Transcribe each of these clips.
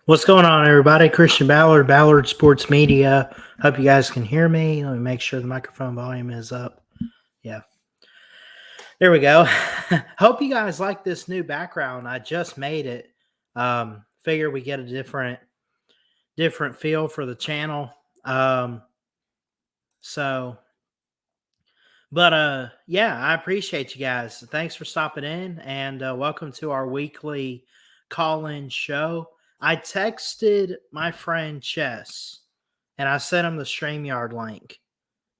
What's going on, everybody? Christian Ballard, Ballard Sports Media. Hope you guys can hear me. Let me make sure the microphone volume is up. Yeah. There we go. Hope you guys like this new background. I just made it. Figure we get a different feel for the channel. So, yeah, I appreciate you guys. Thanks for stopping in, and welcome to our weekly call-in show. I texted my friend Chess, and I sent him the StreamYard link.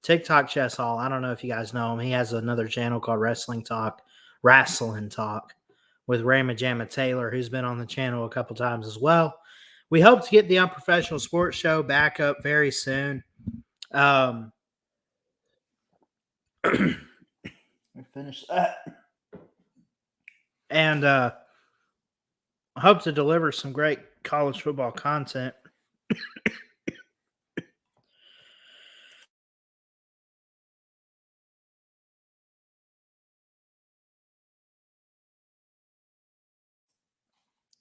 TikTok Chess Hall. I don't know if you guys know him. He has another channel called Wrestling Talk with Rama Jamma Taylor, who's been on the channel a couple times as well. We hope to get the Unprofessional Sports Show back up very soon. Finish that. And I hope to deliver some great college football content.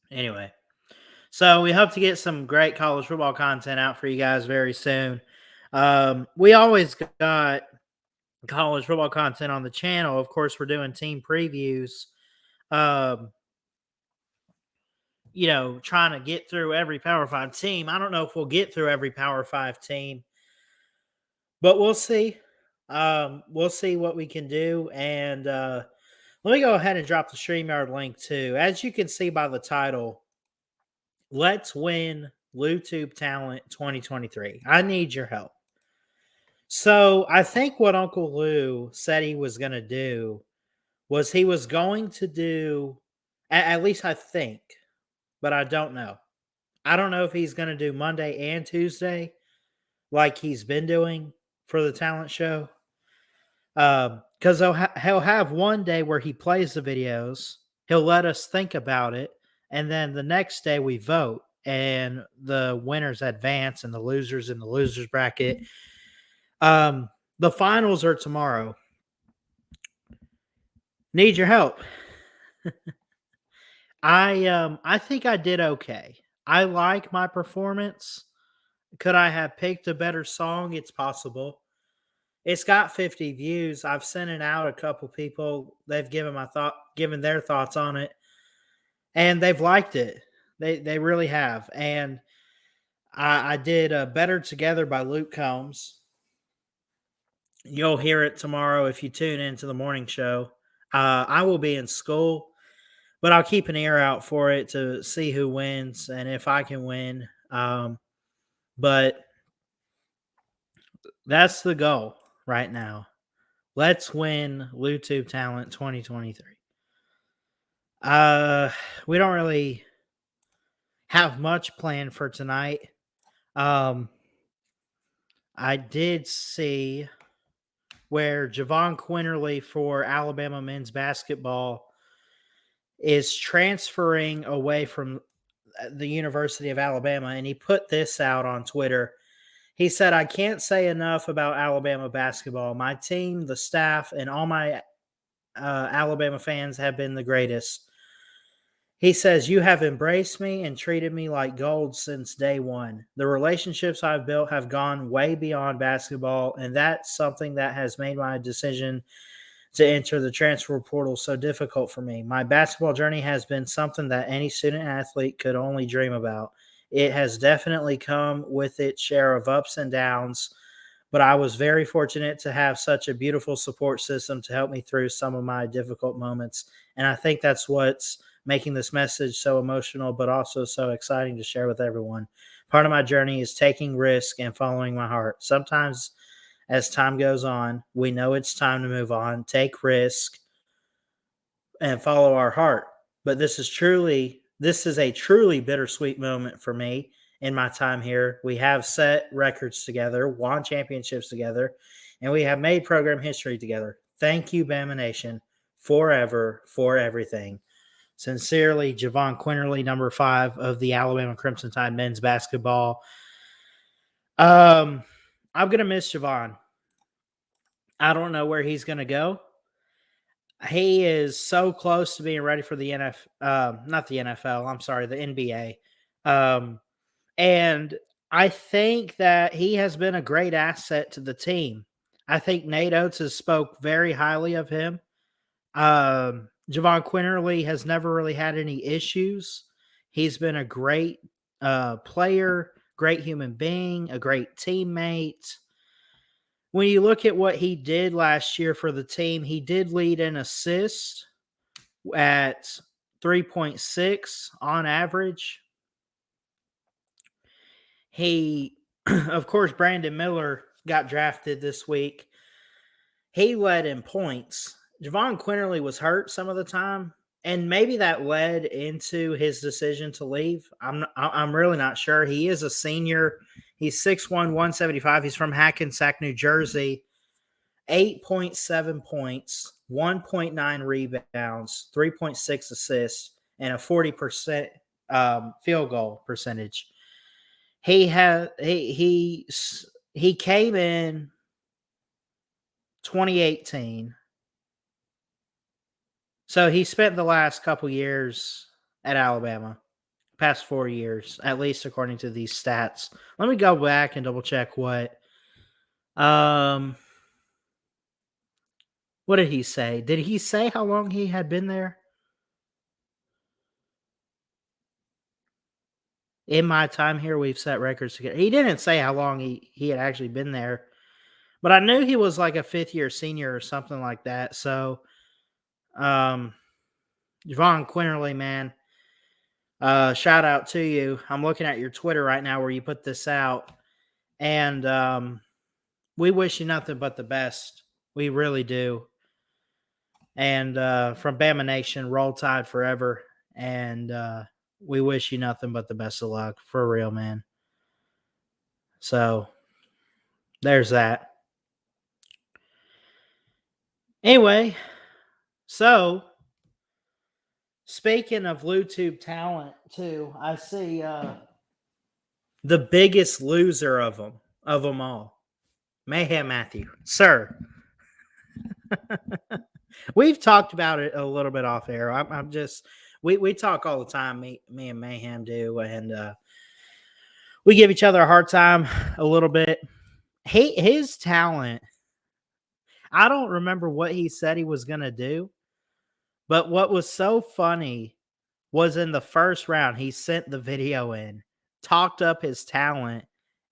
Anyway, so we hope to get some great college football content out for you guys very soon. We always got college football content on the channel. Of course, we're doing team previews. Trying to get through every Power 5 team. I don't know if we'll get through every Power 5 team, but we'll see. We'll see what we can do. And let me go ahead and drop the StreamYard link too. As you can see by the title, Let's Win LouTube Talent 2023. I need your help. So I think what Uncle Lou said he was going to do was he was going to do, at least I think, but I don't know. I don't know if he's going to do Monday and Tuesday like he's been doing for the talent show. Because he'll have one day where he plays the videos. He'll let us think about it. And then the next day we vote. And the winners advance and the losers in the losers bracket. The finals are tomorrow. Need your help. I think I did okay. I like my performance. Could I have picked a better song? It's possible. It's got 50 views. I've sent it out a couple people. They've given their thoughts on it, and they've liked it. They really have. And I did Better Together by Luke Combs. You'll hear it tomorrow if you tune into the morning show. I will be in school, but I'll keep an ear out for it to see who wins and if I can win. But that's the goal right now. Let's win LouTube Talent 2023. We don't really have much planned for tonight. I did see where Javon Quinterly for Alabama men's basketball is transferring away from the University of Alabama, and he put this out on Twitter. He said, "I can't say enough about Alabama basketball. My team, the staff, and all my Alabama fans have been the greatest." He says, "You have embraced me and treated me like gold since day one. The relationships I've built have gone way beyond basketball, and that's something that has made my decision to enter the transfer portal so difficult for me. My basketball journey has been something that any student athlete could only dream about. It has definitely come with its share of ups and downs, but I was very fortunate to have such a beautiful support system to help me through some of my difficult moments." And I think that's what's making this message so emotional, but also so exciting to share with everyone. Part of my journey is taking risk and following my heart. Sometimes as time goes on, we know it's time to move on, take risk, and follow our heart. But this is a truly bittersweet moment for me in my time here. We have set records together, won championships together, and we have made program history together. Thank you, Bama Nation, forever, for everything. Sincerely, Javon Quinterly, number 5 of the Alabama Crimson Tide men's basketball. I'm going to miss Javon. I don't know where he's going to go. He is so close to being ready for the not the NFL, I'm sorry, the NBA. Um, and I think that he has been a great asset to the team. I think Nate Oates has spoke very highly of him. Javon Quinterly has never really had any issues. He's been a great player, great human being, a great teammate. When you look at what he did last year for the team, he did lead in assists at 3.6 on average. He, of course, Brandon Miller got drafted this week. He led in points. Javon Quinterly was hurt some of the time, and maybe that led into his decision to leave. I'm really not sure. He is a senior. He's 6'1", 175. He's from Hackensack, New Jersey. 8.7 points, 1.9 rebounds, 3.6 assists, and a 40% field goal percentage. He came in 2018. So he spent the last couple years at Alabama, past 4 years, at least according to these stats. Let me go back and double check what did he say? Did he say how long he had been there? In my time here, we've set records together. He didn't say how long he had actually been there, but I knew he was like a fifth-year senior or something like that. So, Javon Quinterly, man, shout out to you. I'm looking at your Twitter right now where you put this out, and we wish you nothing but the best. We really do. And from Bama Nation, roll tide forever. And we wish you nothing but the best of luck. For real, man. So there's that. Anyway, so speaking of LouTube talent, too, I see the biggest loser of them all, Mayhem Matthew, sir. We've talked about it a little bit off air. I'm just we talk all the time. Me and Mayhem do, and we give each other a hard time a little bit. His talent. I don't remember what he said he was gonna do, but what was so funny was in the first round he sent the video in, talked up his talent,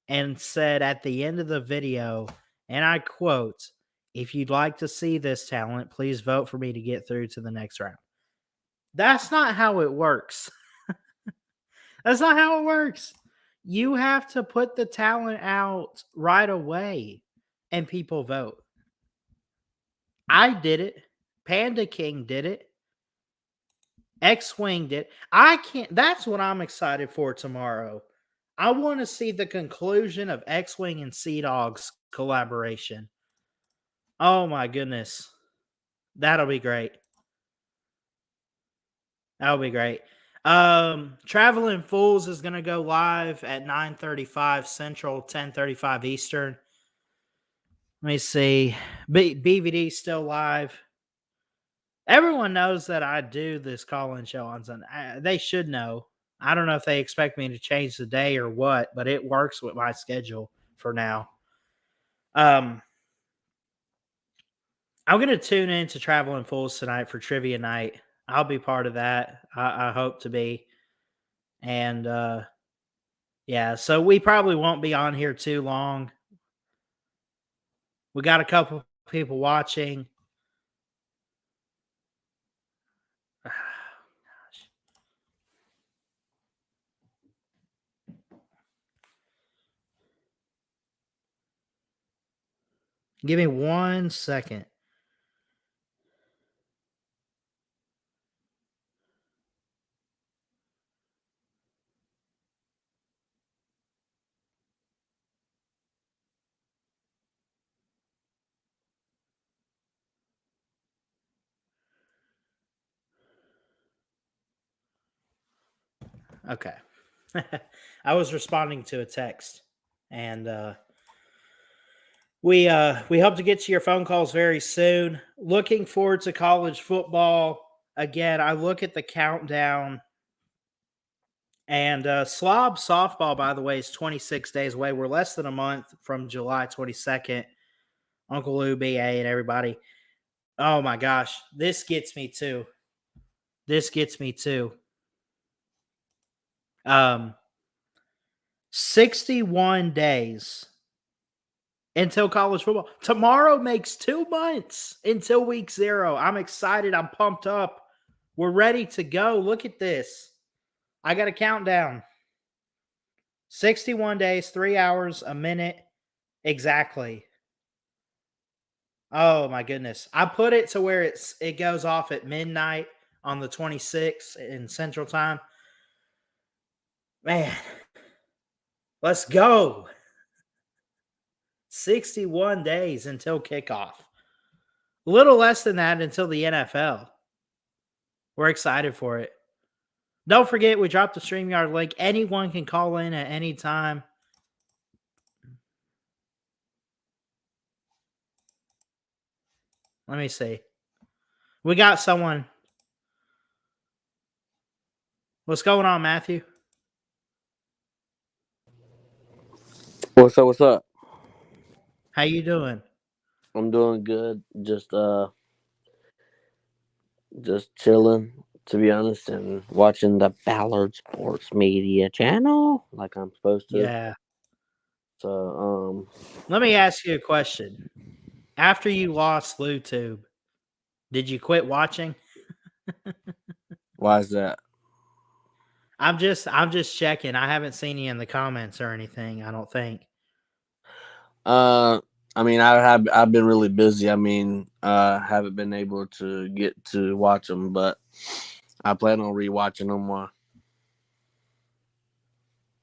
and said at the end of the video, and I quote, "If you'd like to see this talent, please vote for me to get through to the next round." That's not how it works. That's not how it works. You have to put the talent out right away and people vote. I did it. Panda King did it. X-Wing did. I can't. That's what I'm excited for tomorrow. I want to see the conclusion of X-Wing and Sea Dog's collaboration. Oh my goodness. That'll be great. That'll be great. Traveling Fools is going to go live at 9:35 Central, 10:35 Eastern. Let me see. BVD still live. Everyone knows that I do this call-in show on Sunday. They should know. I don't know if they expect me to change the day or what, but it works with my schedule for now. I'm going to tune in to Traveling Fools tonight for trivia night. I'll be part of that. I hope to be. And yeah, so we probably won't be on here too long. We got a couple people watching. Give me 1 second. Okay. I was responding to a text, and we hope to get to your phone calls very soon. Looking forward to college football. Again, I look at the countdown And Slob softball, by the way, is 26 days away. We're less than a month from July 22nd. Uncle Lou, BA, and everybody. Oh my gosh, this gets me too. This gets me too. 61 days until college football. Tomorrow makes 2 months until week 0. I'm excited. I'm pumped up. We're ready to go. Look at this. I got a countdown. 61 days, 3 hours, a minute exactly. Oh my goodness. I put it to where it goes off at midnight on the 26th in Central Time. Man, let's go. 61 days until kickoff. A little less than that until the NFL. We're excited for it. Don't forget, we dropped the StreamYard link. Anyone can call in at any time. Let me see. We got someone. What's going on, Matthew? What's up? What's up? How you doing? I'm doing good. Just chilling, to be honest, and watching the Ballard Sports Media channel like I'm supposed to. Yeah. So, Let me ask you a question. After you lost LouTube, did you quit watching? why is that? I'm just checking. I haven't seen you in the comments or anything, I don't think. Uh, I've been really busy. Haven't been able to get to watch them, but I plan on rewatching them.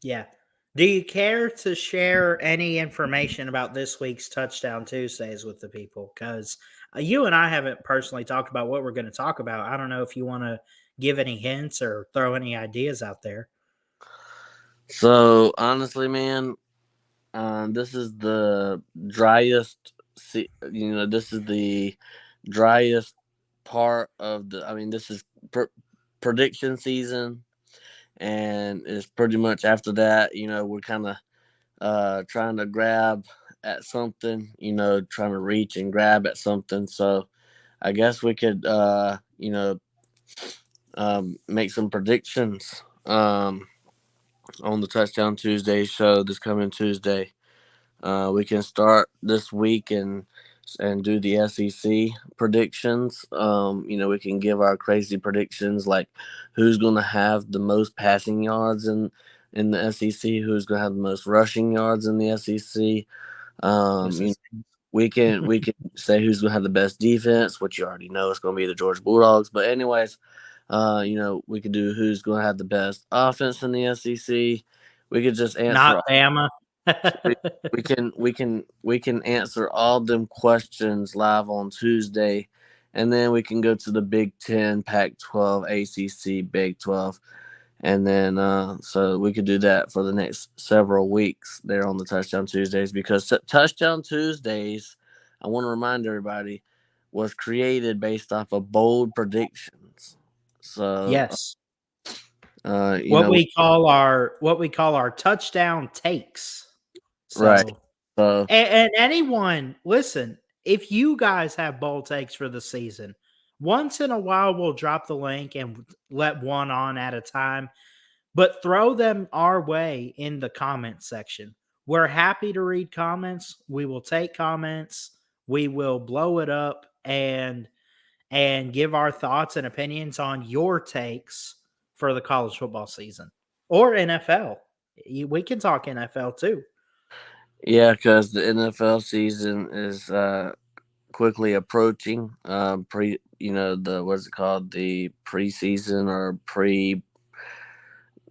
Yeah. Do you care to share any information about this week's Touchdown Tuesdays with the people? Because you and I haven't personally talked about what we're going to talk about. I don't know if you want to give any hints or throw any ideas out there. So honestly, man, this is the driest. This is the driest part of the. This is prediction season, and it's pretty much after that. We're kind of trying to grab at something. Trying to reach and grab at something. So I guess we could, make some predictions. On the Touchdown Tuesday show this coming Tuesday. We can start this week and do the SEC predictions. We can give our crazy predictions like who's going to have the most passing yards in the SEC, who's going to have the most rushing yards in the SEC. We can say who's going to have the best defense, which you already know it's going to be the Georgia Bulldogs. But anyways, we could do who's going to have the best offense in the SEC. We could just answer. Not Bama. we, we can answer all them questions live on Tuesday, and then we can go to the Big 10, Pac-12, ACC, Big 12, and then so we could do that for the next several weeks there on the Touchdown Tuesdays, because Touchdown Tuesdays, I want to remind everybody, was created based off of bold predictions. So Yes. you know What we call our touchdown takes. right. So So and anyone, listen, if you guys have bold takes for the season, once in a while we'll drop the link and let one on at a time, but throw them our way in the comment section. We're happy to read comments. We will take comments. We will blow it up and give our thoughts and opinions on your takes for the college football season or NFL. We can talk NFL too. yeah, because the NFL season is quickly approaching. The what's it called? The preseason or pre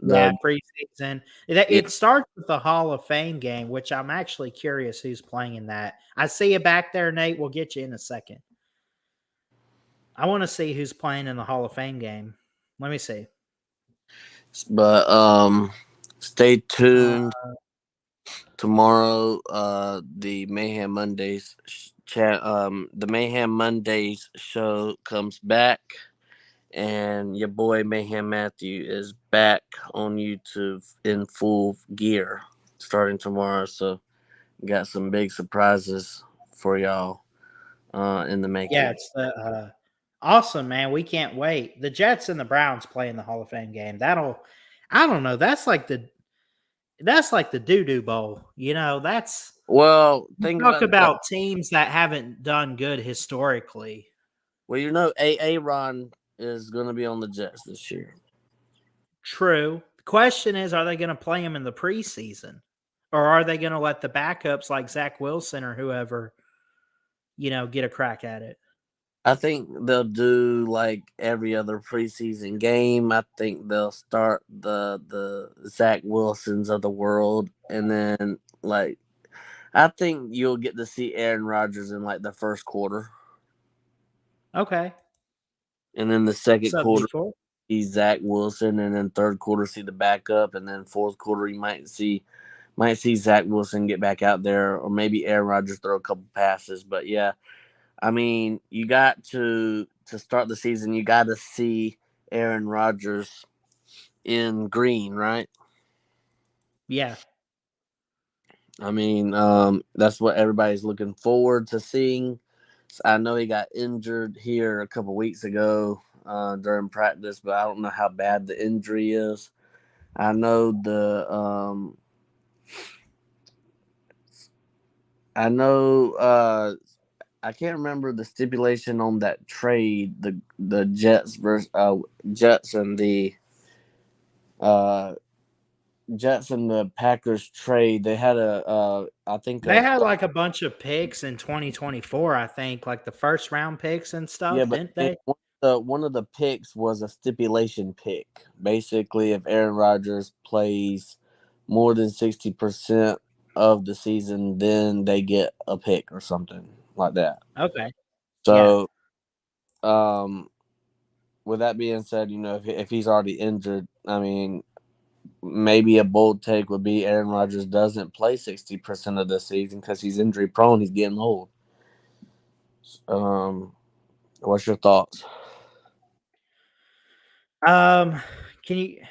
Yeah, the preseason. yeah. It starts with the Hall of Fame game, which I'm actually curious who's playing in that. I see you back there, Nate. We'll get you in a second. I want to see who's playing in the Hall of Fame game. Let me see. But stay Uh, tuned tomorrow. The Mayhem Mondays show comes back, And your boy Mayhem Matthew is back on YouTube in full gear starting tomorrow. So got some big surprises for y'all in the Yeah, making. it's awesome, man. We can't wait. The Jets and the Browns play in the Hall of Fame game. I don't know. That's like the doo doo bowl. That's Well, you think talk about this. about teams that haven't done good historically. Well, A Ron is going to be on the Jets this year. True. The question is, are they going to play him in the preseason, or are they going to let the backups like Zach Wilson or whoever, get a crack at it? I think they'll do like every other preseason game. I think they'll start the Zach Wilsons of the world, and then like I think you'll get to see Aaron Rodgers in like the first quarter, Okay. and then the second So quarter before, see Zach Wilson, and then third quarter see the backup, and then fourth quarter you might see Zach Wilson get back out there, or maybe Aaron Rodgers throw a couple passes. But yeah, I mean, you got to start the season. You got to see Aaron Rodgers in green, right? yeah. I mean, that's what everybody's looking forward to seeing. I know he got injured here a couple weeks ago during practice, but I don't know how bad the injury is. I know I know I can't remember the stipulation on that trade, the Jets versus Jets and the uh Jets and the Packers trade. They had I think They had like a bunch of picks in 2024, I think, like the first round picks and yeah, stuff, but didn't they? one of the picks was a stipulation pick. Basically, if Aaron Rodgers plays more than 60% of the season, then they get a pick or something like that. Okay. Yeah. So, um, with that being said, if he's already injured, I mean, maybe a bold take would be Aaron Rodgers doesn't play 60% of the season because he's injury prone. He's getting old. Um, what's your thoughts? Um, can you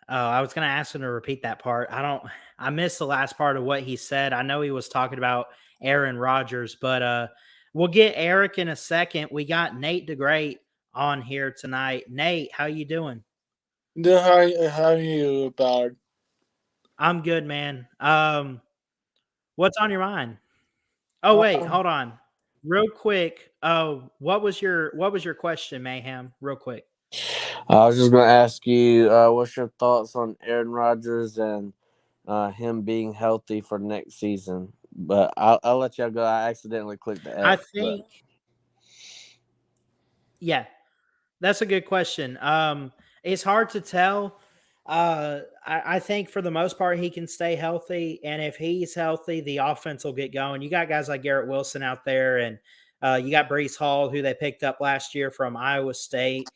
Oh, I was gonna ask him to repeat that part. I missed the last part of what he said. I know he was talking about Aaron Rodgers, but we'll get Eric in a second. We got Nate DeGreat on here tonight. Nate, how you doing? How are you about? I'm good, man. What's on your mind? Oh, wait, Um, hold on. Real quick. Oh, what was your question, Mayhem? Real quick. I was just going to ask you, what's your thoughts on Aaron Rodgers and him being healthy for next season? But I'll let y'all go. I accidentally clicked the I X, but think, yeah, that's a good question. It's hard to tell. I think for the most part he can stay healthy, and if he's healthy, the offense will get going. You got guys like Garrett Wilson out there, and you got Brees Hall, who they picked up last year from Iowa State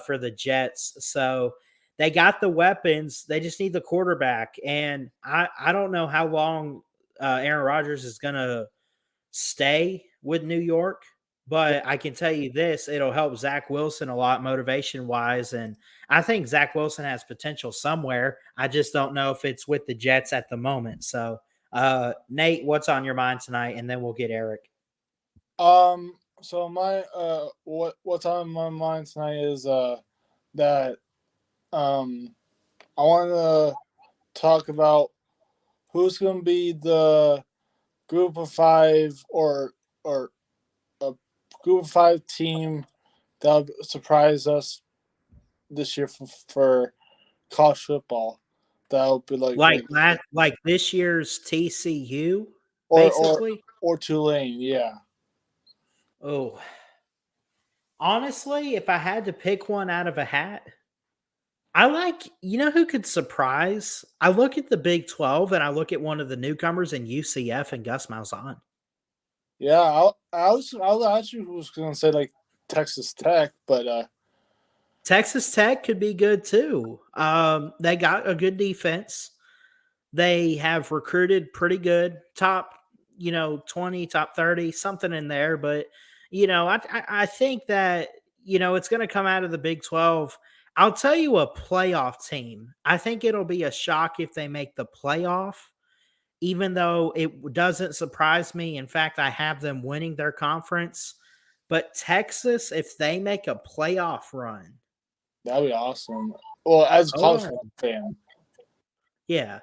for the Jets. So they got the weapons. They just need the quarterback, and I don't know how long Aaron Rodgers is going to stay with New York. But I can tell you this, it'll help Zach Wilson a lot motivation wise. And I think Zach Wilson has potential somewhere. I just don't know if it's with the Jets at the moment. So, Nate, what's on your mind tonight? And then we'll get Eric. so my what's on my mind tonight is that I want to talk about who's going to be the group of five or a group of five team that'll surprise us this year for college football. That'll be like Like this year's TCU, or or basically. or Tulane, yeah. Oh, honestly, if I had to pick one out of a hat, I like, who could surprise? I look at the Big 12 and I look at one of the newcomers in UCF and Gus Malzahn. Yeah, I was actually was going to say like Texas Tech, but Texas Tech could be good too. They got a good defense. They have recruited pretty good, top, 20, top 30, something in there. But, I think that, it's going to come out of the Big 12. I'll tell you a playoff team. I think it'll be a shock if they make the playoff, even though it doesn't surprise me. In fact, I have them winning their conference. But Texas, if they make a playoff run, that'd be awesome. Well, as a college fan. Yeah.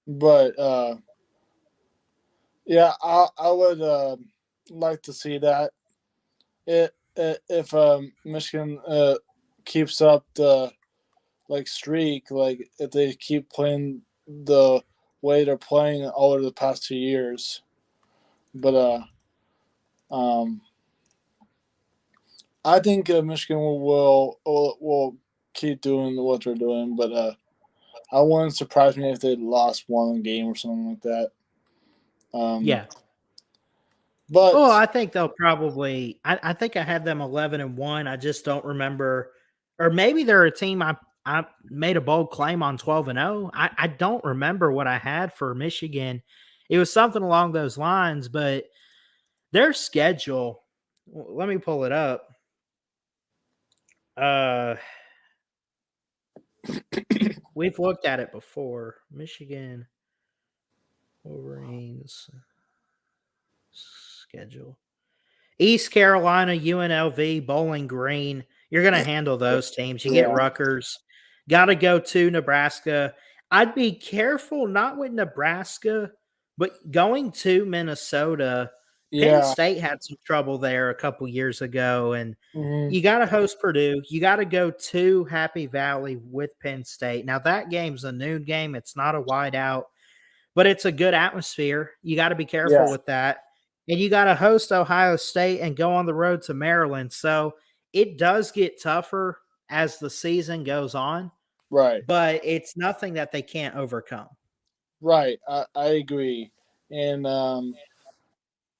But yeah, I would like to see that. If Michigan keeps up the streak, if they keep playing the way they're playing over the past 2 years. But I think Michigan will keep doing what they're doing, but I wouldn't surprise me if they lost one game or something like that. Yeah. But I think they'll probably. I think I had them 11-1. I just don't remember, or maybe they're a team I made a bold claim on 12-0. I don't remember what I had for Michigan. It was something along those lines, but their schedule. Let me pull it up. We've looked at it before. Michigan Wolverines schedule. East Carolina, UNLV, Bowling Green. You're going to handle those teams. You get Rutgers. Got to go to Nebraska. I'd be careful not with Nebraska, but going to Minnesota. Penn State had some trouble there a couple years ago, and you got to host Purdue. You got to go to Happy Valley with Penn State. Now, that game's a noon game. It's not a whiteout, but it's a good atmosphere. You got to be careful with that. And you got to host Ohio State and go on the road to Maryland. So it does get tougher as the season goes on. Right. But it's nothing that they can't overcome. Right. I agree. And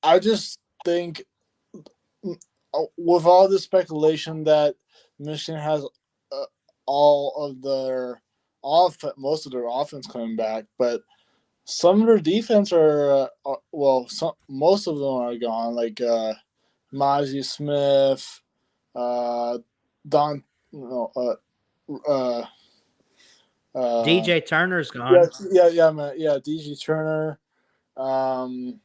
I just think with all the speculation that Michigan has all of their most of their offense coming back, but some of their defense are most of them are gone, like Mozzie Smith, DJ Turner's gone. Yeah, DJ Turner. Trying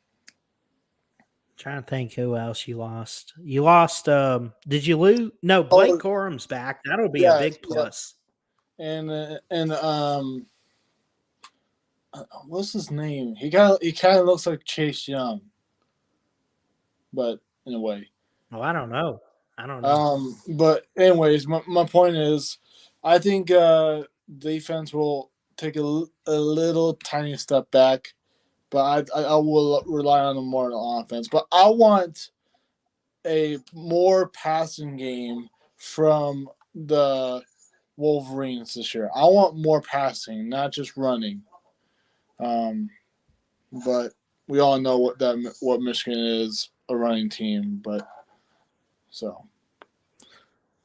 to think who else you lost. You lost. Did you lose? No, Blake Corum's back. That'll be a big plus. And what's his name? He kind of looks like Chase Young, but in a way. Oh, I don't know. But anyways, my point is, I think defense will take a little tiny step back, but I will rely on them more on offense. But I want a more passing game from the Wolverines this year. I want more passing, not just running. But we all know what Michigan is, a running team. But so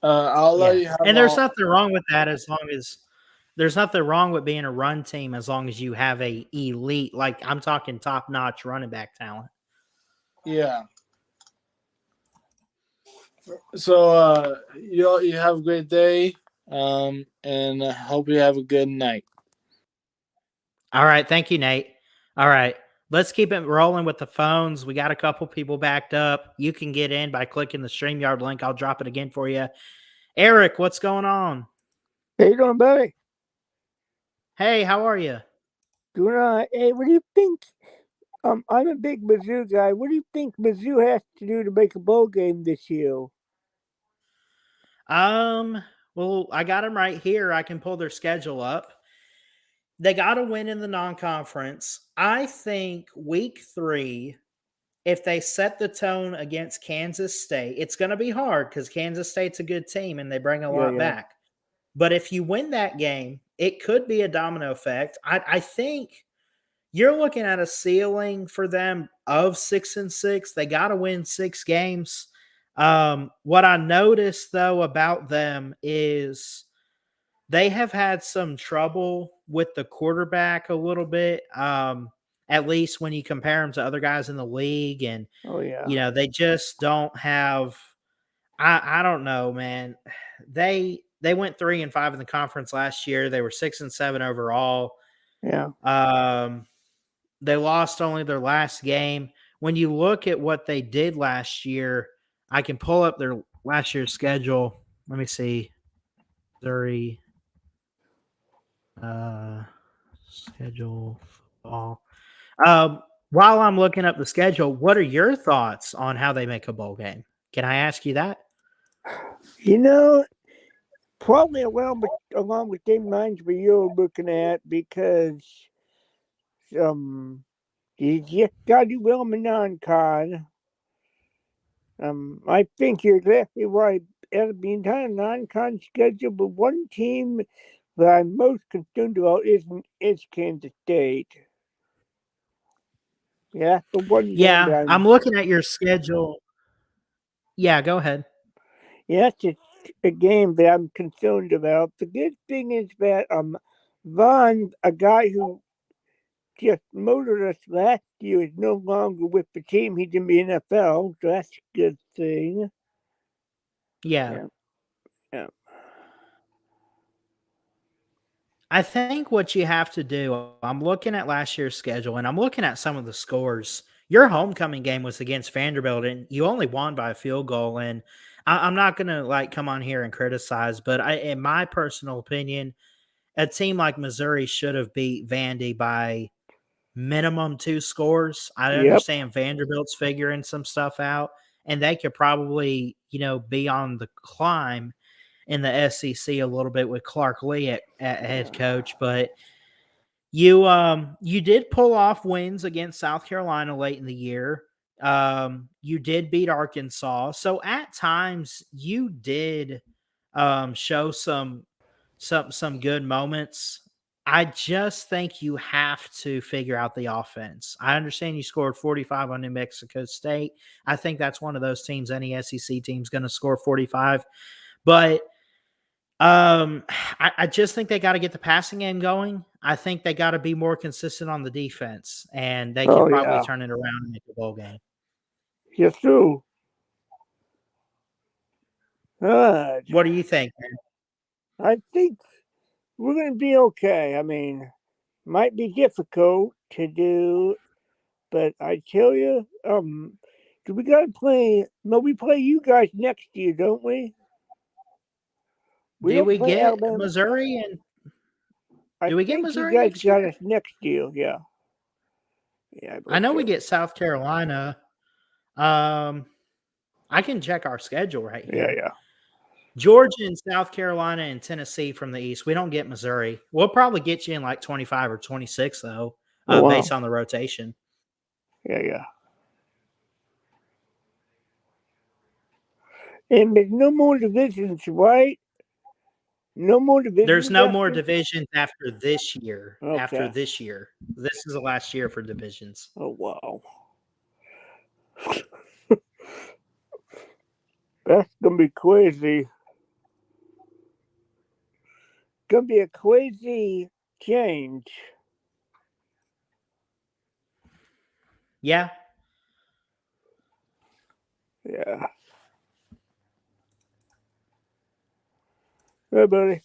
I'll let you have. And there's nothing wrong with that there's nothing wrong with being a run team as long as you have a elite, like I'm talking top notch running back talent. Yeah. So you have a great day, and I hope you have a good night. All right, thank you, Nate. All right, let's keep it rolling with the phones. We got a couple people backed up. You can get in by clicking the StreamYard link. I'll drop it again for you. Eric, what's going on? How you doing, buddy? Hey, how are you? Doing all right. Hey, what do you think? I'm a big Mizzou guy. What do you think Mizzou has to do to make a bowl game this year? Well, I got them right here. I can pull their schedule up. They got to win in the non-conference. I think week 3, if they set the tone against Kansas State, it's going to be hard because Kansas State's a good team and they bring a lot back. But if you win that game, it could be a domino effect. I think you're looking at a ceiling for them of 6-6. They got to win 6 games. What I noticed, though, about them is they have had some trouble with the quarterback a little bit, at least when you compare them to other guys in the league. And, they just don't have – I don't know, man. They went 3-5 in the conference last year. They were 6-7 overall. Yeah. They lost only their last game. When you look at what they did last year, I can pull up their last year's schedule. Let me see. Missouri schedule football. While I'm looking up the schedule, what are your thoughts on how they make a bowl game? Can I ask you that? You know, probably along with them lines where you're looking at, because you just got to do well in the non-con. I think you're exactly right. Out of the entire non-con schedule, but one team that I'm most concerned about is Kansas State. Yeah, the one game that I'm looking at your schedule. Yeah, go ahead. Yeah, that's just a game that I'm concerned about. The good thing is that Vaughn, a guy who just murdered us last year, is no longer with the team. He's in the NFL, so that's a good thing. Yeah. Yeah. I think what you have to do, I'm looking at last year's schedule and I'm looking at some of the scores. Your homecoming game was against Vanderbilt and you only won by a field goal. And I'm not going to come on here and criticize, but in my personal opinion, a team like Missouri should have beat Vandy by minimum 2 scores. I understand Vanderbilt's figuring some stuff out and they could probably, be on the climb in the SEC a little bit with Clark Lee at head coach, but you did pull off wins against South Carolina late in the year. You did beat Arkansas, so at times you did show some good moments. I just think you have to figure out the offense. I understand you scored 45 on New Mexico State. I think that's one of those teams, any SEC team's going to score 45, but I just think they got to get the passing game going. I think they got to be more consistent on the defense, and they can probably turn it around and make a bowl game. Yes, too. What do you think, man? I think we're going to be okay. I mean, might be difficult to do, but I tell you, do we got to play? No, we play you guys next year, don't we? Do we get Alabama. Missouri and do we get Missouri you guys next year? got us next year, yeah. Yeah, I know we get South Carolina. I can check our schedule right here. Yeah. Georgia and South Carolina and Tennessee from the East. We don't get Missouri. We'll probably get you in 25 or 26 though, based on the rotation. Yeah. And there's no more divisions, right? No more divisions. There's no more divisions after this year. Okay. After this year. This is the last year for divisions. Oh, wow. That's going to be crazy. Going to be a crazy change. Yeah. Yeah. All right, buddy.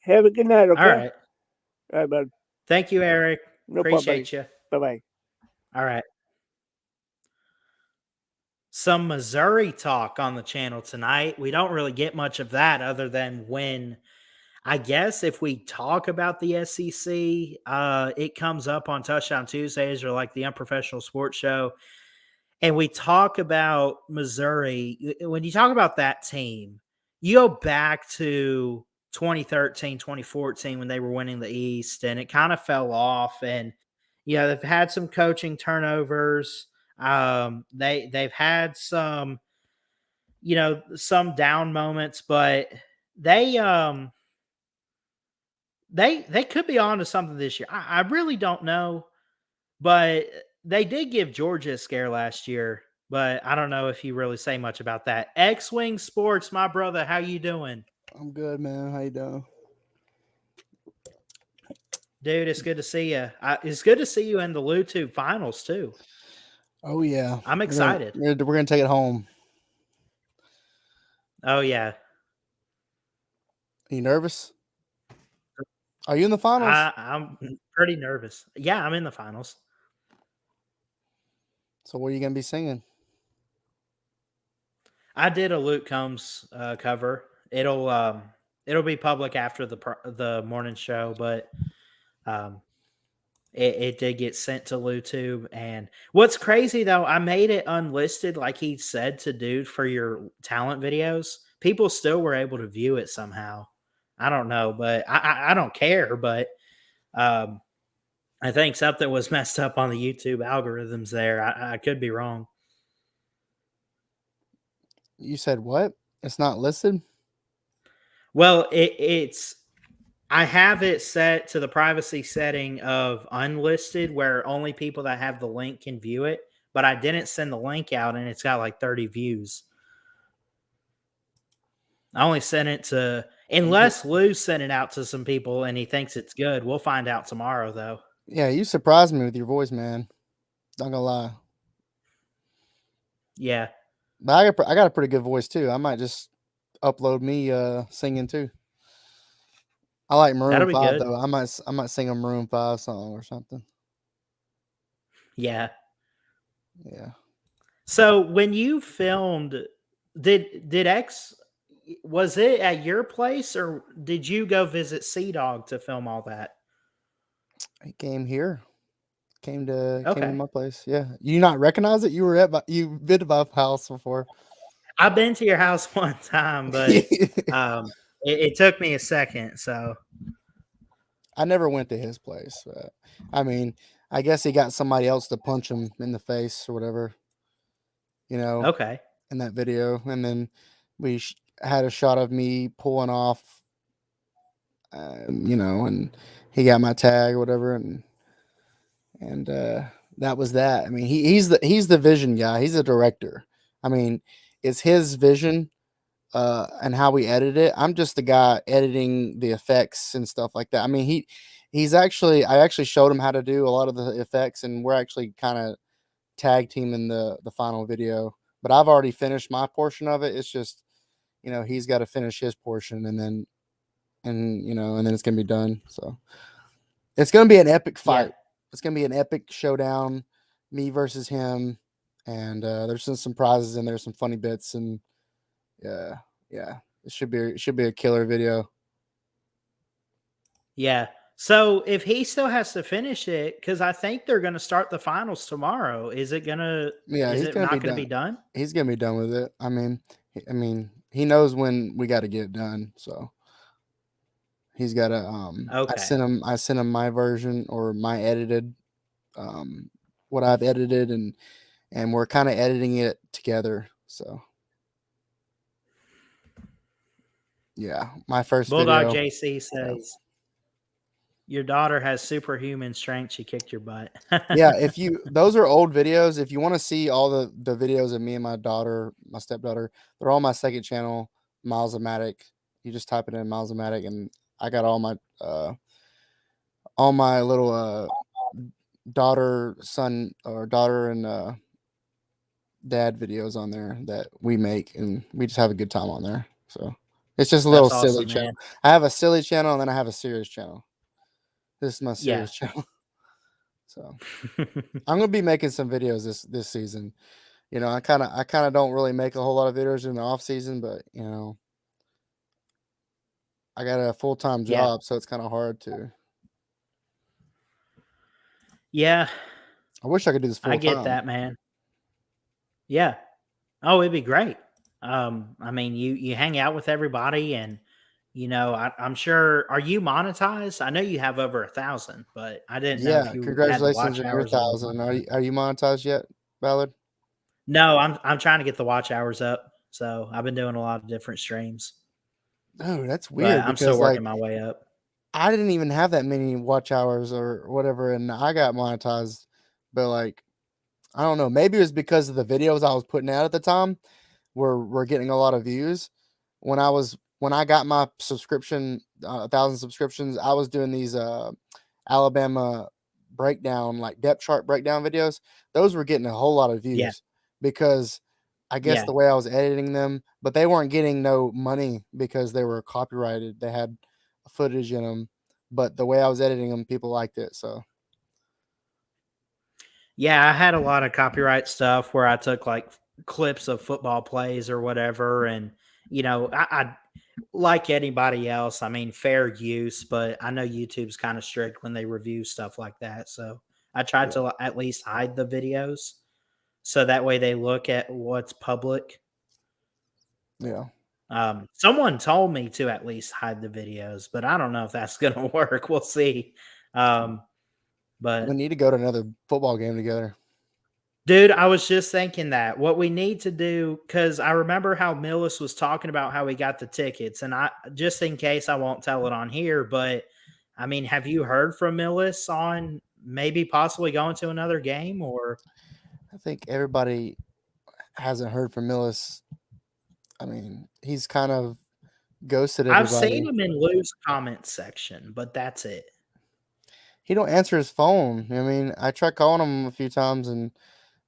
Have a good night, okay? All right. All right, bud. Thank you, Eric. No Appreciate you. Bye-bye. All right. Some Missouri talk on the channel tonight. We don't really get much of that other than when, I guess, if we talk about the SEC, it comes up on Touchdown Tuesdays or the Unprofessional Sports Show. And we talk about Missouri. When you talk about that team, you go back to 2013, 2014 when they were winning the East, and it kind of fell off. And, they've had some coaching turnovers. They've had some, some down moments, but they could be on to something this year. I really don't know, but they did give Georgia a scare last year, but I don't know if you really say much about that. X-Wing Sports, my brother, how you doing? I'm good, man. How you doing? Dude, it's good to see you. It's good to see you in the LouTube finals, too. Oh, yeah. I'm excited. We're going to take it home. Oh yeah, Are you nervous? Are you in the finals? I'm pretty nervous. Yeah, I'm in the finals. So what are you gonna be singing? I did a Luke Combs cover. It'll be public after the morning show, but um, it did get sent to LouTube. And what's crazy though, I made it unlisted like he said to do for your talent videos. People still were able to view it somehow. I don't know, but I don't care. But um, I think something was messed up on the YouTube algorithms there. I could be wrong. You said what? It's not listed? Well, it's I have it set to the privacy setting of unlisted where only people that have the link can view it, but I didn't send the link out and it's got like 30 views. I only sent it to unless Lou sent it out to some people and he thinks it's good. We'll find out tomorrow though. Yeah, you surprised me with your voice, man. Not gonna lie. Yeah. But I got a pretty good voice too. I might just upload me singing too. I like That'll Maroon be 5 good. though. I might sing a Maroon 5 song or something. Yeah. Yeah. So when you filmed, did X was it at your place or did you go visit Sea Dog to film all that? He came here. Came to Okay. my place. Yeah. You not recognize it? You've been to my house before. I've been to your house one time, but it took me a second. So I never went to his place, but I mean, I guess he got somebody else to punch him in the face or whatever, okay, in that video. And then we had a shot of me pulling off, and he got my tag or whatever, and that was that. I mean, he's the vision guy. He's a director. I mean, it's his vision and how we edit it. I'm just the guy editing the effects and stuff like that. I mean, I actually showed him how to do a lot of the effects, and we're actually kind of tag teaming the final video. But I've already finished my portion of it. It's just, he's got to finish his portion, and then it's gonna be done. So it's gonna be an epic fight. yeah, It's gonna be an epic showdown, me versus him, and there's some prizes in there, some funny bits, and yeah, it should be a killer video. yeah. So if he still has to finish it, because I think they're going to start the finals tomorrow. Is it Yeah, Is he's it gonna not be going to be done. done? He's gonna be done with it. I mean, he knows when we got to get it done, so he's got to. I Okay. sent him my version or my edited, what I've edited, and we're kind of editing it together. So yeah, my first Bulldog video. JC says your daughter has superhuman strength. She kicked your butt. Yeah, those are old videos. If you want to see all the videos of me and my daughter, my stepdaughter, they're on my second channel, Miles-O-Matic. You just type it in Miles-O-Matic, and I got all my little daughter and dad videos on there that we make, and we just have a good time on there. So it's just a little That's silly awesome, channel. man. I have a silly channel, and then I have a serious channel. This is my Yeah. serious channel. So I'm gonna be making some videos this season. I kind of don't really make a whole lot of videos in the off season, but I got a full-time Yeah. job, so it's kind of hard to. Yeah. I wish I could do this full I time. get that, man. Yeah. Oh, it'd be great. I mean, you hang out with everybody, and I'm sure. Are you monetized? I know you have over 1,000, but I didn't know if Yeah, you had the congratulations watch on your hours. Or 1,000. Are you monetized yet, Ballard? no, I'm trying to get the watch hours up. So I've been doing a lot of different streams. Oh, that's But weird I'm still because working my way up. I didn't even have that many watch hours or whatever, and I got monetized. But I don't know. Maybe it was because of the videos I was putting out at the time were getting a lot of views. When I got my subscription, 1,000 subscriptions, I was doing these Alabama breakdown, like depth chart breakdown videos. Those were getting a whole lot of views because I guess Yeah. the way I was editing them, but they weren't getting no money because they were copyrighted. They had footage in them, but the way I was editing them, people liked it. So Yeah, I had a lot of copyright stuff where I took like clips of football plays or whatever, and I like anybody else. I mean, fair use, but I know YouTube's kind of strict when they review stuff like that. So I tried to at least hide the videos, so that way they look at what's public. yeah, Someone told me to at least hide the videos, but I don't know if that's gonna work. We'll see. we But need to go to another football game together. dude, I was just thinking that what we need to do, because I remember how Millis was talking about how he got the tickets, and I just in case I won't tell it on here, but I mean, have you heard from Millis on maybe possibly going to another game? Or I think everybody hasn't heard from Millis. I mean, he's kind of ghosted I've everybody. seen him in Lou's comment section, but that's it. He don't answer his phone. I mean, I tried calling him a few times and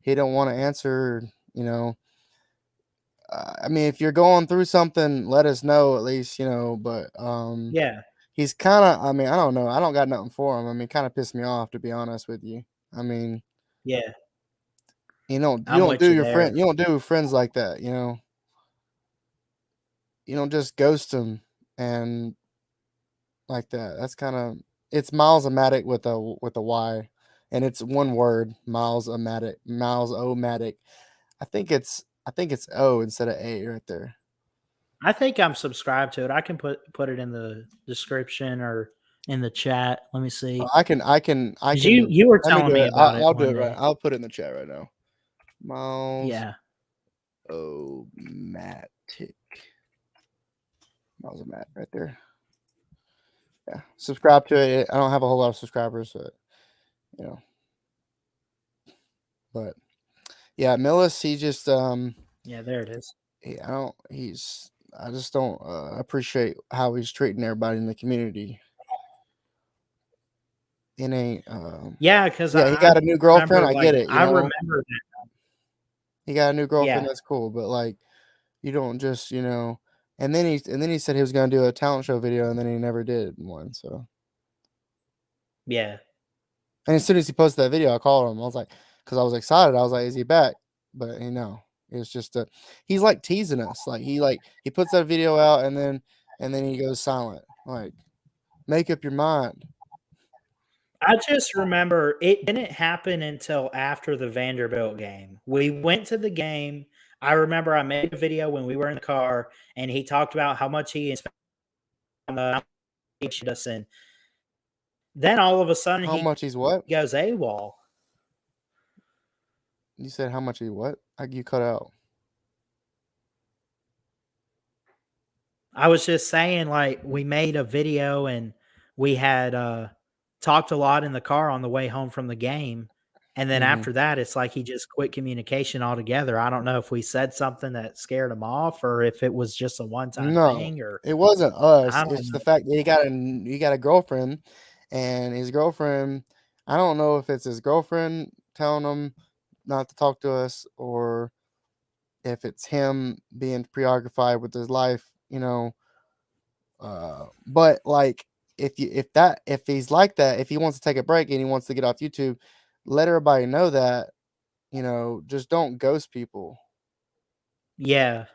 he don't want to answer. You know, I mean, if you're going through something, let us know at least. But Yeah, he's kind of. I mean, I don't know. I don't got nothing for him. I mean, kind of pissed me off to be honest with you. I mean, yeah, you don't I'm with do you your there. friend. You don't do friends like that. You don't just ghost them and like that. That's kind of. It's Miles-O-Matic with a Y, and it's one word. Miles-O-Matic. Miles-O-Matic. I think it's O instead of A right there. I think I'm subscribed to it. I can put it in the description or in the chat. Let me see. I can 'Cause you were let me telling do me it. about it I'll do one it right. day. I'll put it in the chat right now. Yeah. Miles-O-Matic. Miles-O-Matic right there. Yeah. Subscribe to it. I don't have a whole lot of subscribers, but yeah, Millis, he just Yeah, there it is. I just don't appreciate how he's treating everybody in the community. It ain't Yeah, because yeah, he got a new girlfriend. I get it, I remember that. He got a new girlfriend, Yeah. that's cool, but like you don't just, and then he said he was gonna do a talent show video and then he never did one. So Yeah. and as soon as he posted that video, I called him. I was like, because I was excited. I was like, is he back? But it's just he's like teasing us. Like he puts that video out and then he goes silent. Like, make up your mind. I just remember it didn't happen until after the Vanderbilt game. We went to the game. I remember I made a video when we were in the car, and he talked about how much he inspired us. And then all of a sudden, How much he's what? goes AWOL. You said how much he what? You cut out. I was just saying, like, we made a video and we had talked a lot in the car on the way home from the game. And then Mhm. after that, it's like he just quit communication altogether. I don't know if we said something that scared him off or if it was just a one-time No, thing, or it wasn't us. I don't It's know. the fact that he got a girlfriend, and his girlfriend. I don't know if it's his girlfriend telling him not to talk to us, or if it's him being preoccupied with his life. But like if he's like that, if he wants to take a break and he wants to get off YouTube, let everybody know that. Just don't ghost people. Yeah,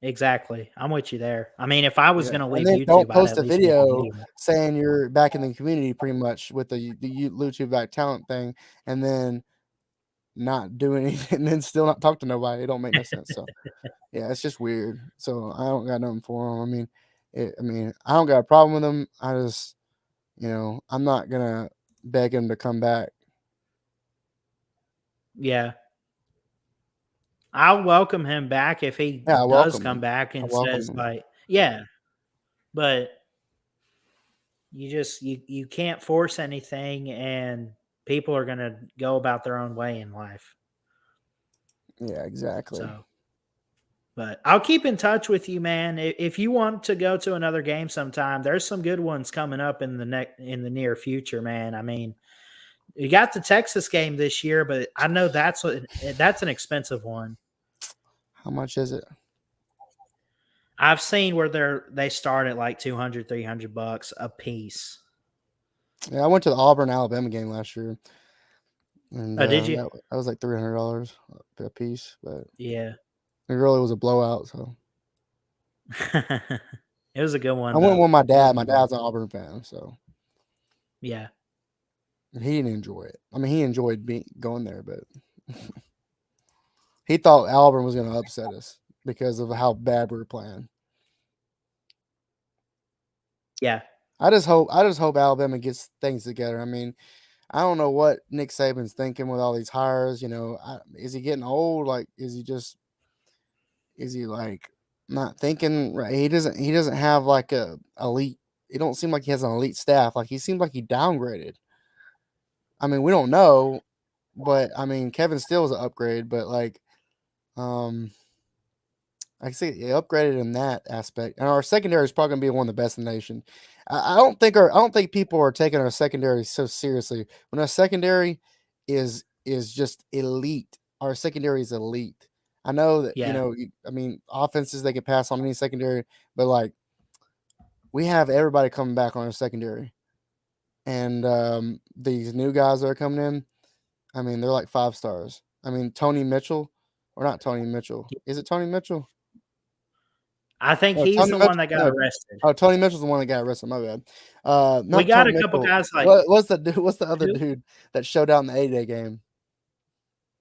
exactly. I'm with you there. I mean, if I was Yeah, going to and leave then don't YouTube, I'd post at a least make a video video. saying you're back in the community pretty much with the LouTube Back Talent thing, and then not do anything, and then still not talk to nobody. It don't make no sense. So yeah, it's just weird. So I don't got nothing for him. I mean, I don't got a problem with him. I just, I'm not gonna beg him to come back. Yeah. I'll welcome him back if he Yeah, I does welcome come him. back I and welcome says, him. like, yeah, but you can't force anything, and people are going to go about their own way in life. Yeah, exactly. So, but I'll keep in touch with you, man. If you want to go to another game sometime, there's some good ones coming up in the near future, man. I mean, you got the Texas game this year, but I know that's an expensive one. How much is it? I've seen where they start at like $200, $300 a piece. Yeah, I went to the Auburn Alabama game last year, and Did you? that was like $300 a piece, but Yeah. it really was a blowout. So It was a good one. I went Though. with my dad. My dad's an Auburn fan, so Yeah. he didn't enjoy it. I mean, he enjoyed going there, but he thought Auburn was going to upset us because of how bad we were playing. Yeah. I just hope Alabama gets things together. I mean, I don't know what Nick Saban's thinking with all these hires. You know, is he getting old? Like, is he like not thinking right? He doesn't have like a elite. It don't seem like he has an elite staff. Like, he seems like he downgraded. I mean, we don't know, but I mean, Kevin Steele's an upgrade, but like, I see he upgraded in that aspect, and our secondary is probably going to be one of the best in the nation. I don't think people are taking our secondary so seriously. When our secondary is just elite, our secondary is elite. I know that Yeah. I mean, offenses they can pass on any secondary, but like we have everybody coming back on our secondary, and these new guys that are coming in, I mean, they're like 5 stars. I mean, Tony Mitchell, or not Tony Mitchell? Is it Tony Mitchell? I think No, he's Tony the Mitchell, one that got no. arrested. Oh, Tony Mitchell's the one that got arrested. My bad. We Not got Tony a couple Mitchell. guys like What's the dude? What's the other who? dude that showed out in the 8-day game?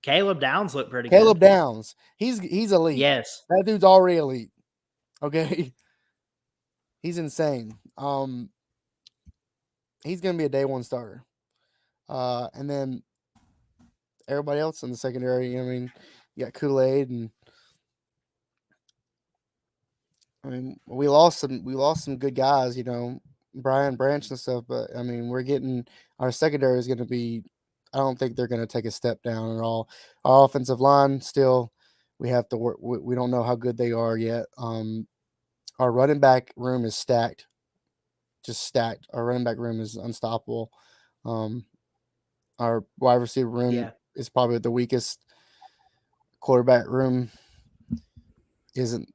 Caleb Downs looked pretty Caleb good. Downs. He's elite. Yes. That dude's already elite. Okay, he's insane. He's gonna be a day one starter. And then everybody else in the secondary. I mean, you got Kool-Aid, and I mean, we lost some good guys. You know, Brian Branch and stuff. But I mean, we're getting our secondary is going to be. I don't think they're going to take a step down at all. Our offensive line still, we have to work. We don't know how good they are yet. Our running back room is stacked, just stacked. Our running back room is unstoppable. Our wide receiver room is probably the weakest. Quarterback room isn't.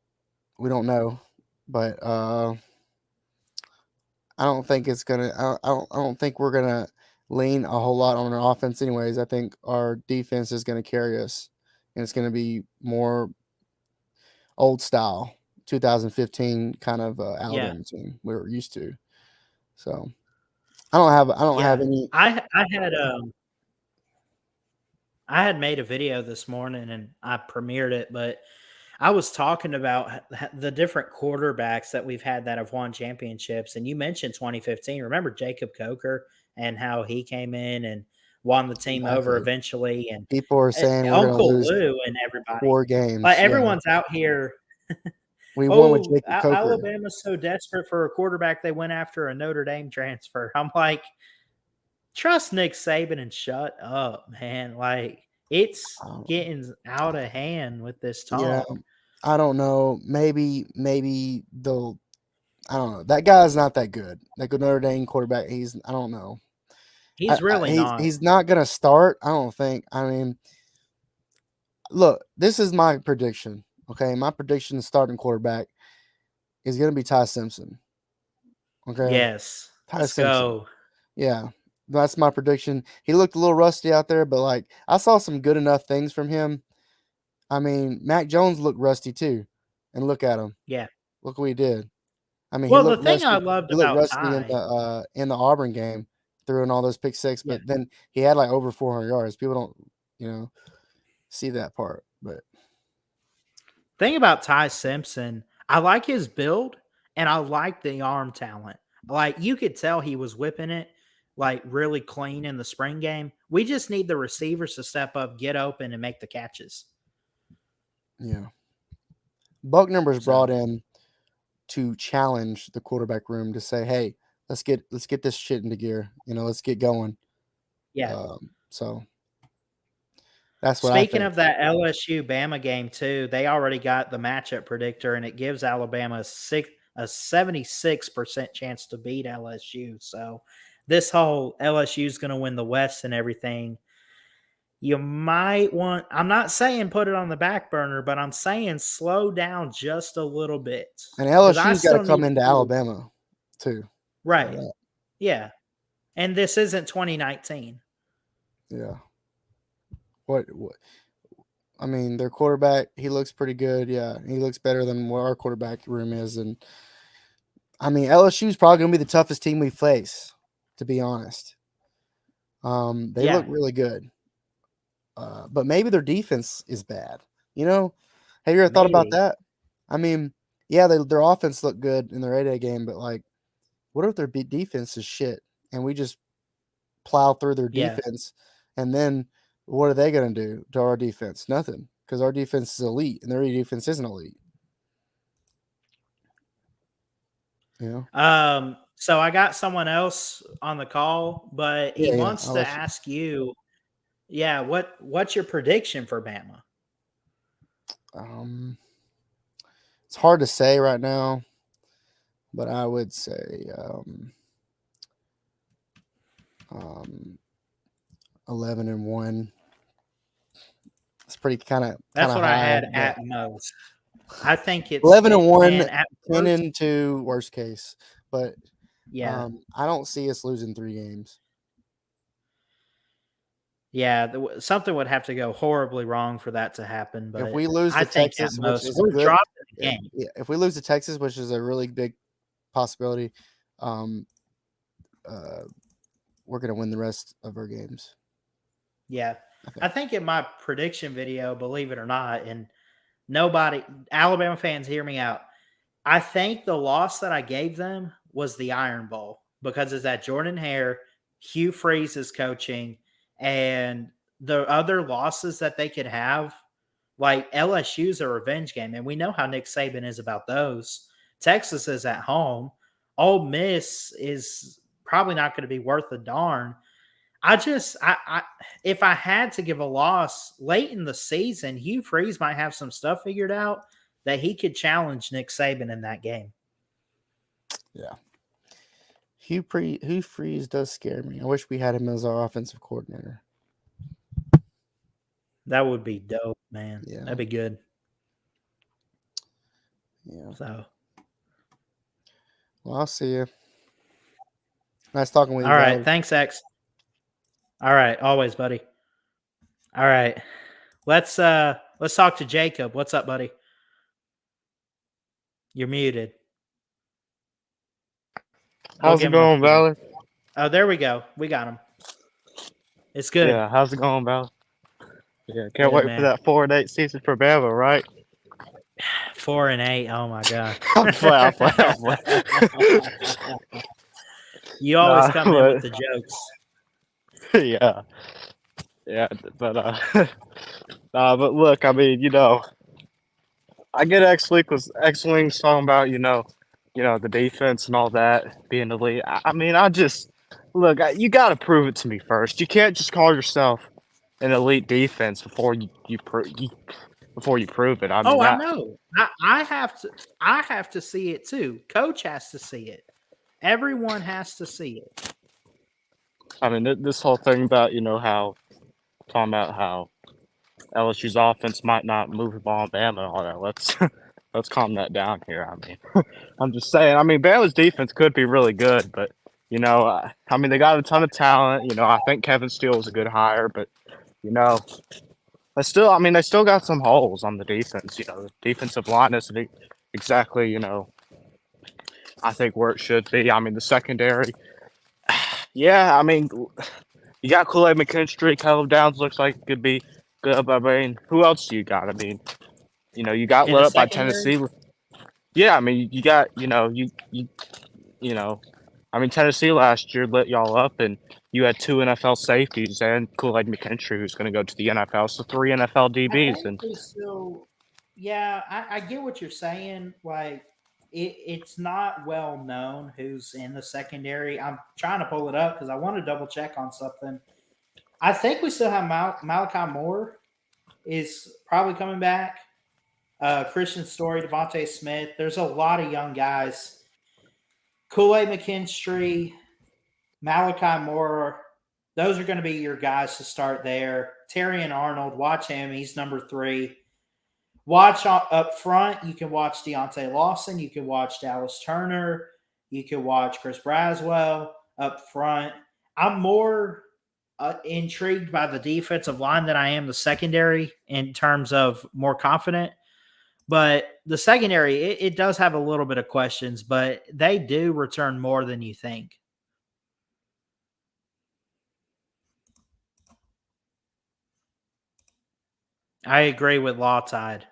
We don't know, but I don't think it's gonna. I don't think we're gonna lean a whole lot on our offense, anyways. I think our defense is gonna carry us, and it's gonna be more old style, 2015 kind of Alabama team we were used to. So I don't have any. I had made a video this morning and I premiered it, but I was talking about the different quarterbacks that we've had that have won championships. And you mentioned 2015. Remember Jacob Coker and how he came in and won the team over eventually. And people are saying we're going to Uncle lose Lou and everybody. 4 games. Like everyone's out here. We won with Jacob Coker. Alabama's so desperate for a quarterback they went after a Notre Dame transfer. I'm like, trust Nick Saban and shut up, man. Like, it's getting out of hand with this talk. Yeah, I don't know. Maybe they'll. I don't know. That guy's not that good. That good Notre Dame quarterback. I don't know. He's really not. He's not going to start. I don't think. I mean, look, this is my prediction. Okay, my prediction: the starting quarterback is going to be Ty Simpson. Okay. Yes. Let's go. Yeah. That's my prediction. He looked a little rusty out there, but like I saw some good enough things from him. I mean, Mac Jones looked rusty too, and look at him. Yeah, look what he did. I mean, well, he looked the thing rusty. I loved He looked about rusty Ty in the Auburn game, throwing all those pick six, but then he had like over 400 yards. People don't, see that part. But thing about Ty Simpson, I like his build and I like the arm talent. Like you could tell he was whipping it like really clean in the spring game. We just need the receivers to step up, get open, and make the catches. Yeah. Buck Numbers brought in to challenge the quarterback room to say, hey, let's get this shit into gear. Let's get going. Yeah. So that's what I think. Speaking of that LSU Bama game too, they already got the matchup predictor, and it gives Alabama a 76% chance to beat LSU. So this whole LSU is going to win the West and everything. you might want. I'm not saying put it on the back burner, but I'm saying slow down just a little bit. And 'Cause I LSU's got to still come need into to see- Alabama too. Right. Yeah. Yeah. And this isn't 2019. Yeah. What? I mean, their quarterback, he looks pretty good. Yeah, he looks better than what our quarterback room is. And I mean, LSU's probably going to be the toughest team we face, to be honest. They Yeah. look really good, but maybe their defense is bad. You know, have you ever thought about Maybe. that? I mean, yeah, their offense looked good in their 8A game, but like, what if their defense is shit and we just plow through their Yeah. defense, and then what are they going to do to our defense? Nothing, because our defense is elite and their defense isn't elite. Yeah. So I got someone else on the call, but he Yeah, wants I'll to let you. ask you, what's your prediction for Bama? It's hard to say right now, but I would say 11-1. It's pretty kind of That's what I high. had but at most. I think it's 11-1, and at 10-2 worst case, but yeah. I don't see us losing 3 games. Yeah, something would have to go horribly wrong for that to happen. But If we lose I to think Texas, at which most is we're good, dropping the game. yeah, if we lose to Texas, which is a really big possibility, we're going to win the rest of our games. Yeah. I think in my prediction video, believe it or not, and Alabama fans, hear me out. I think the loss that I gave them was the Iron Bowl because it's that Jordan Hare, Hugh Freeze is coaching, and the other losses that they could have, like LSU's a revenge game, and we know how Nick Saban is about those. Texas is at home. Ole Miss is probably not going to be worth a darn. If I had to give a loss late in the season, Hugh Freeze might have some stuff figured out that he could challenge Nick Saban in that game. Yeah. Hugh Freeze does scare me. I wish we had him as our offensive coordinator. That would be dope, man. Yeah. That'd be good. Yeah. So, well, I'll see you. Nice talking with you. All right. Ballard. Thanks, X. All right. Always, buddy. All right. Let's talk to Jacob. What's up, buddy? You're muted. How's it going, Ballard? Oh, there we go. We got him. It's good. Yeah, how's it going, Ballard? Yeah, can't Good, wait man. for that 4-8 season for Bama, right? 4-8. Oh my god. I'm playing. You always Nah, come in with the jokes. Yeah, but look, I mean, I get X-Wings talking about, the defense and all that being elite. I mean, you got to prove it to me first. You can't just call yourself an elite defense before you prove it. I mean, I know. I have to see it too. Coach has to see it. Everyone has to see it. I mean, this whole thing about talking about how LSU's offense might not move the ball in Bama and all that. Let's calm that down here. I mean, I'm just saying. I mean, Bama's defense could be really good, but I mean, they got a ton of talent. I think Kevin Steele is a good hire, but they still got some holes on the defense. The defensive line isn't exactly I think where it should be. I mean, the secondary. Yeah, I mean, you got Kool-Aid McKinstry, Caleb Downs looks like it could be good. I mean, who else do you got? I mean, you got In lit the up by secondary? Tennessee. Yeah, I mean, you got I mean, Tennessee last year lit y'all up, and you had 2 NFL safeties and Kool-Aid McKinstry, who's going to go to the NFL. So 3 NFL DBs. And I get what you're saying. Like, it's not well known who's in the secondary. I'm trying to pull it up because I want to double check on something. I think we still have Malachi Moore is probably coming back. Christian Story, Devontae Smith. There's a lot of young guys. Kool-Aid McKinstry, Malachi Moore. Those are going to be your guys to start there. Terrion Arnold. Watch him. He's number 3. Watch up front. You can watch Deontay Lawson. You can watch Dallas Turner. You can watch Chris Braswell up front. I'm more intrigued by the defensive line than I am the secondary in terms of more confident. But the secondary, it does have a little bit of questions, but they do return more than you think. I agree with Law Tide.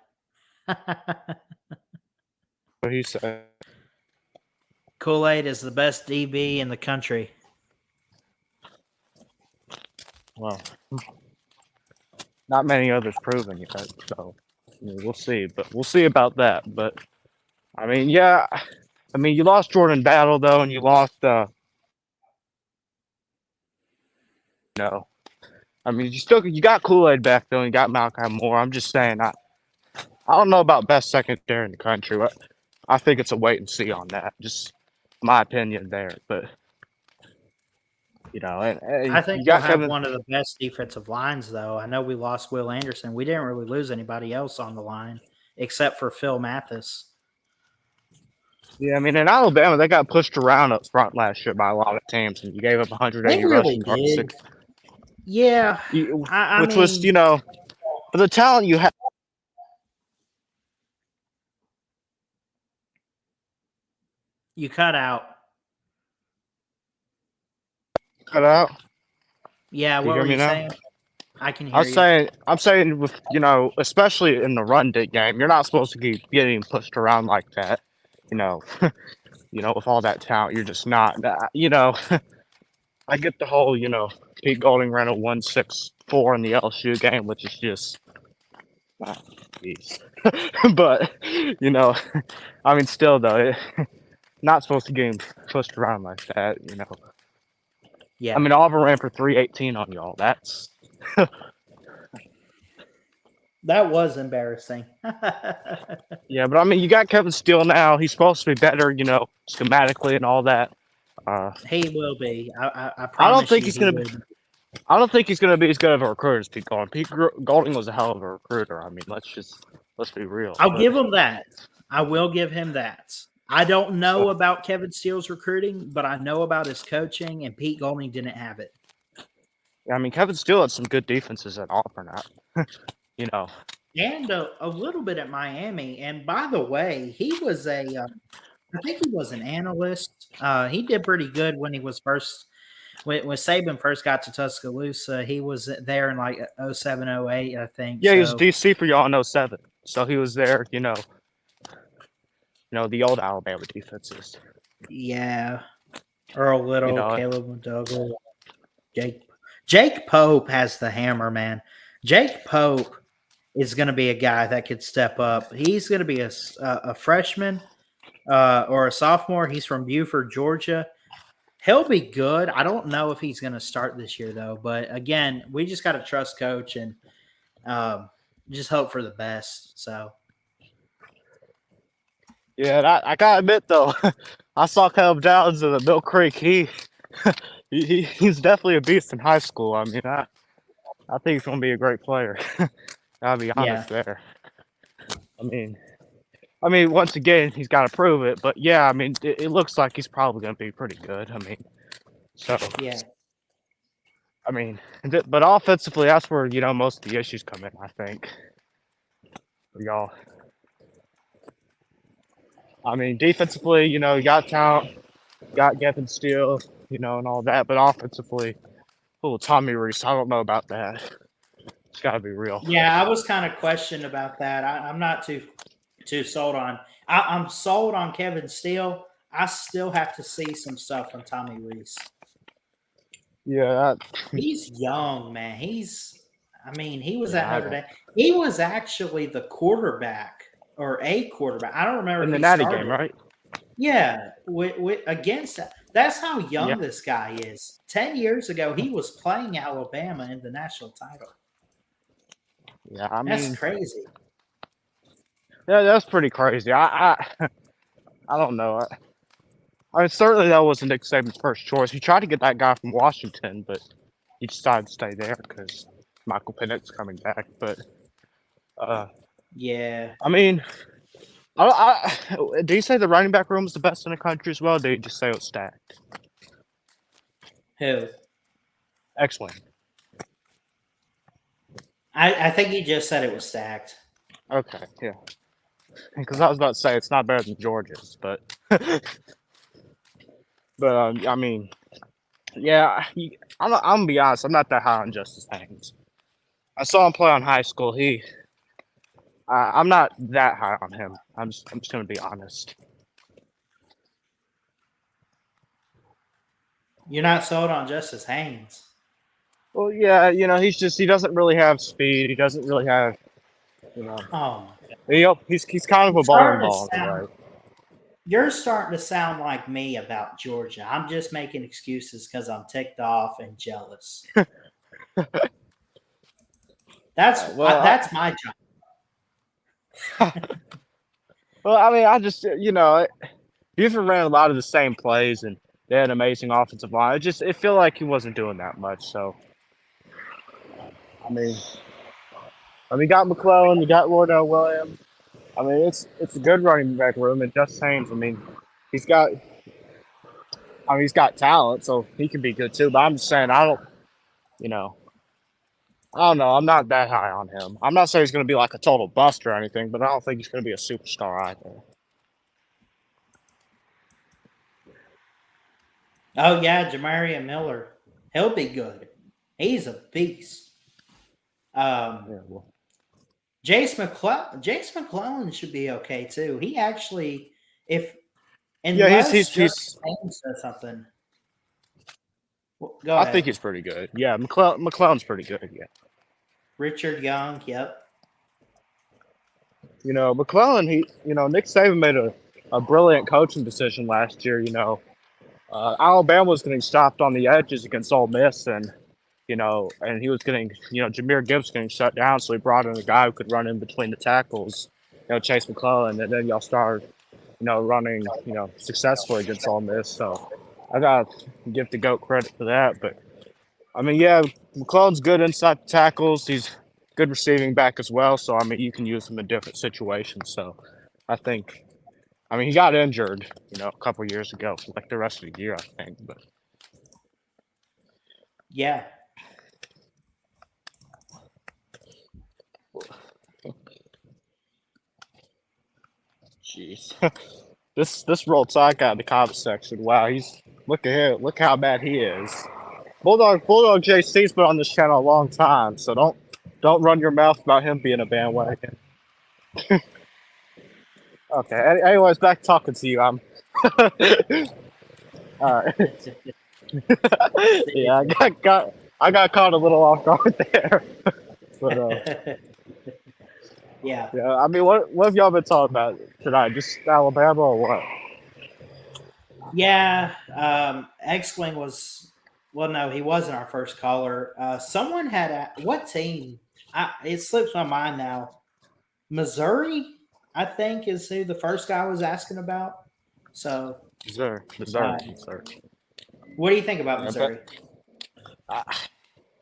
What he said. Kool-Aid is the best DB in the country. Well, not many others proven yet, so we'll see. But we'll see about that. But I mean, yeah, I mean, you lost Jordan Battle though, and you lost, no. I mean, you got Kool-Aid back though, and you got Malcolm Moore. I'm just saying, I don't know about best secondary in the country. But I think it's a wait and see on that. Just my opinion there, but. You know, and I think you we'll got have Kevin. one of the best defensive lines, though. I know we lost Will Anderson. We didn't really lose anybody else on the line except for Phil Mathis. Yeah, I mean, in Alabama, they got pushed around up front last year by a lot of teams, and you gave up 180 They really rushing yards. did. Yeah, I Which mean, was, you know, for the talent you have. you cut out. Cut out. Yeah, You what hear were me you now? saying? I can hear you. I'm saying with, you know, especially in the run game, you're not supposed to keep getting pushed around like that. You know, with all that talent, you're just not. You know, I get the whole, you know, Pete Golding ran a 1.64 in the LSU game, which is just, jeez. But you know, I mean, still though, not supposed to get pushed around like that. You know. Yeah. I mean, Auburn ran for 318 on y'all. That's. That was embarrassing. Yeah, but I mean, you got Kevin Steele now. He's supposed to be better, you know, schematically and all that. He will be. I promise I don't think you he's he gonna will be. be. I don't think he's gonna be as good of a recruiter as Pete Golding. Pete Golding was a hell of a recruiter. I mean, let's be real. I'll give him that. I will give him that. I don't know about Kevin Steele's recruiting, but I know about his coaching, and Pete Golding didn't have it. I mean, Kevin Steele had some good defenses at Auburn. You know. And a little bit at Miami. And by the way, he was I think he was an analyst. He did pretty good when he was first, when Saban first got to Tuscaloosa. He was there in like 07, 08, I think. Yeah, he was DC for y'all in 07. So he was there, you know, the old Alabama defenses. Yeah. Earl Little, You know, Caleb McDougall, Jake Pope has the hammer, man. Jake Pope is going to be a guy that could step up. He's going to be a freshman or a sophomore. He's from Buford, Georgia. He'll be good. I don't know if he's going to start this year, though. But again, we just got to trust coach and just hope for the best. So, yeah, I gotta admit though, I saw Caleb Downs in the Mill Creek. He's definitely a beast in high school. I mean, I think he's gonna be a great player. I'll be honest there. I mean, once again, he's got to prove it. But yeah, I mean, it looks like he's probably gonna be pretty good. I mean, so yeah. I mean, but offensively, that's where most of the issues come in. I think for y'all. I mean, defensively, you got talent, got Kevin Steele, and all that. But offensively, Tommy Reese, I don't know about that. It's got to be real. Yeah, I was kind of questioned about that. I'm not too sold on. I'm sold on Kevin Steele. I still have to see some stuff from Tommy Reese. Yeah, he's young, man. He was at Notre Dame. He was actually the quarterback or a quarterback. I don't remember in the Natty game, right? Yeah, against that. That's how young this guy is. 10 years ago, he was playing Alabama in the national title. Yeah, I mean, that's crazy. Yeah, that's pretty crazy. I don't know. I mean, certainly that wasn't Nick Saban's first choice. He tried to get that guy from Washington, but he decided to stay there because Michael Penix coming back, but Yeah. I mean, do you say the running back room is the best in the country as well? Or do you just say it was stacked? Who? X-Wing. I think he just said it was stacked. Okay, yeah. Because I was about to say it's not better than Georgia's, but I mean, yeah. I'm gonna be honest. I'm not that high on Justice Haynes. I saw him play on high school. I'm not that high on him. I'm just gonna be honest. You're not sold on Justice Haynes. Well, yeah, he doesn't really have speed. He doesn't really have, you know, Oh, he's kind of a It's bowling starting to ball in a sound- way. you're starting to sound like me about Georgia. I'm just making excuses because I'm ticked off and jealous. That's my job. Well, I mean, I just Buford ran a lot of the same plays, and they had an amazing offensive line. It felt like he wasn't doing that much. So, I mean, you got McClellan, you got Wardell Williams. I mean, it's a good running back room, and Justice Haynes. I mean, he's got talent, so he can be good too. But I'm just saying, I don't know. I'm not that high on him. I'm not saying he's going to be like a total bust or anything, but I don't think he's going to be a superstar either. Oh yeah, Jamarian Miller. He'll be good. He's a beast. Jace McClellan should be okay too. He actually, unless he's Justice Haynes does something. Go I ahead. think he's pretty good. Yeah, McClellan's pretty good. Yeah. Richard Young. Yep. McClellan. Nick Saban made a brilliant coaching decision last year. Alabama was getting stopped on the edges against Ole Miss, and and he was getting, Jahmyr Gibbs getting shut down, so he brought in a guy who could run in between the tackles, Chase McClellan, and then y'all started, running, successfully against Ole Miss. So I gotta give the GOAT credit for that. But I mean, yeah, McClellan's good inside the tackles. He's good receiving back as well. So I mean, you can use him in different situations. So I think, he got injured, a couple years ago for like the rest of the year, I think. But yeah. Jeez. This Roll Tide out in the comment section. Wow, look at him. Look how bad he is. Bulldog JC's been on this channel a long time, so don't run your mouth about him being a bandwagon. Okay. Anyways, back talking to you. I'm all right. Yeah, I got caught a little off guard there. But yeah. yeah. I mean, what have y'all been talking about tonight? Just Alabama or what? Yeah. X-Wing was. Well, no, he wasn't our first caller. Someone had what team? It slips my mind now. Missouri, I think, is who the first guy was asking about. So Missouri. What do you think about Missouri? I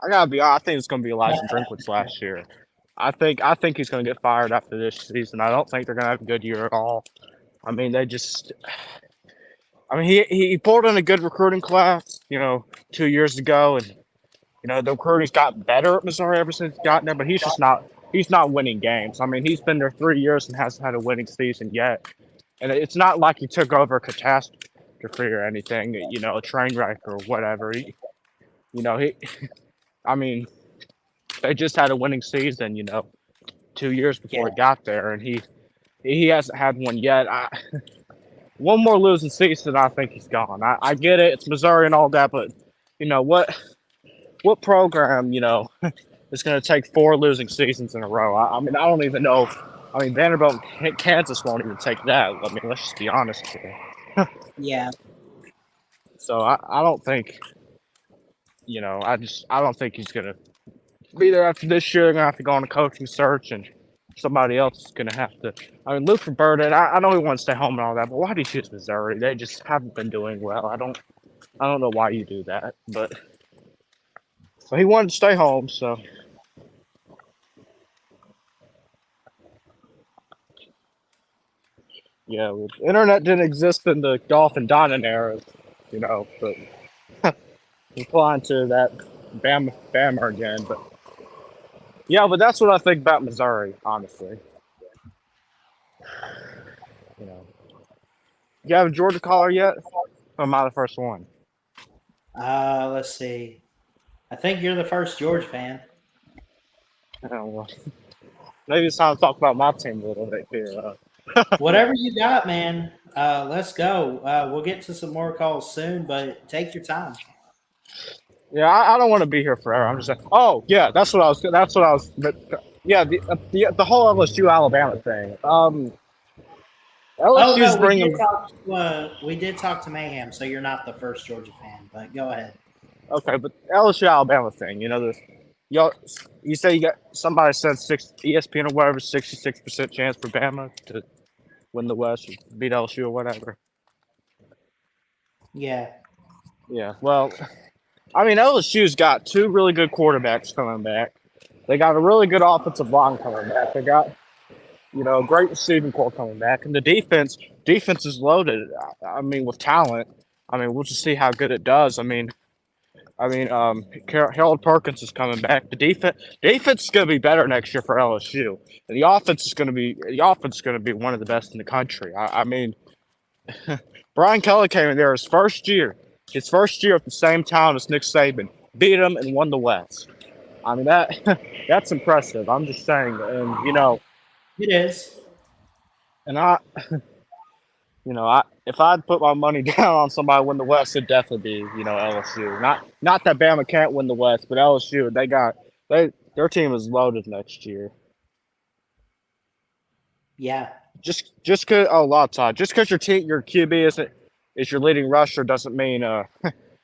gotta be honest. I think it's gonna be Elijah Drinkwitz last year. I think he's gonna get fired after this season. I don't think they're gonna have a good year at all. I mean, he pulled in a good recruiting class, 2 years ago, and the recruiting's got better at Missouri ever since he's gotten there. But he's not winning games. I mean, he's been there 3 years and hasn't had a winning season yet. And it's not like he took over a catastrophe or anything, a train wreck or whatever. I mean, they just had a winning season, 2 years before he got there, and he hasn't had one yet. One more losing season, I think he's gone. I get it, it's Missouri and all that, but what program, is going to take 4 losing seasons in a row? I mean, I don't even know. Vanderbilt and Kansas won't even take that. I mean, let's just be honest here. Yeah. So I don't think, I don't think he's going to be there after this year. They're going to have to go on a coaching search, and somebody else is going to have to. I mean, Luke Burden, I know he wants to stay home and all that, but why do you choose Missouri? They just haven't been doing well. I don't know why you do that, but so he wanted to stay home, so Yeah, well, internet didn't exist in the Golf and Diamond era, but inclined to that Bama again. But yeah, but that's what I think about Missouri, honestly. You know, you have a Georgia caller yet? Or am I the first one? Let's see. I think you're the first George fan. Oh, well, maybe it's time to talk about my team a little bit here. Whatever you got, man. Let's go. We'll get to some more calls soon, but take your time. Yeah, I don't want to be here forever. I'm just saying. Oh, yeah, that's what I was. That's what I was. But, yeah, the whole LSU Alabama thing. Oh LSU's no, bringing. we did talk to Mayhem, so you're not the first Georgia fan. But go ahead. Okay, but LSU Alabama thing. You say you got somebody said ESPN or whatever 66% chance for Bama to win the West or beat LSU or whatever. Yeah. Yeah. Well, I mean LSU's got two really good quarterbacks coming back. They got a really good offensive line coming back. They got a great receiving core coming back, and the defense is loaded. I mean, with talent. I mean, we'll just see how good it does. Harold Perkins is coming back. The defense is going to be better next year for LSU, and the offense is going to be one of the best in the country. I mean, Brian Kelly came in there his first year at the same town as Nick Saban, beat him and won the West. I mean that's impressive. I'm just saying, and It is. and if I'd put my money down on somebody to win the West, it'd definitely be, LSU. Not that Bama can't win the West, but LSU, their team is loaded next year. Yeah. Just cause just cause your QB is your leading rusher doesn't mean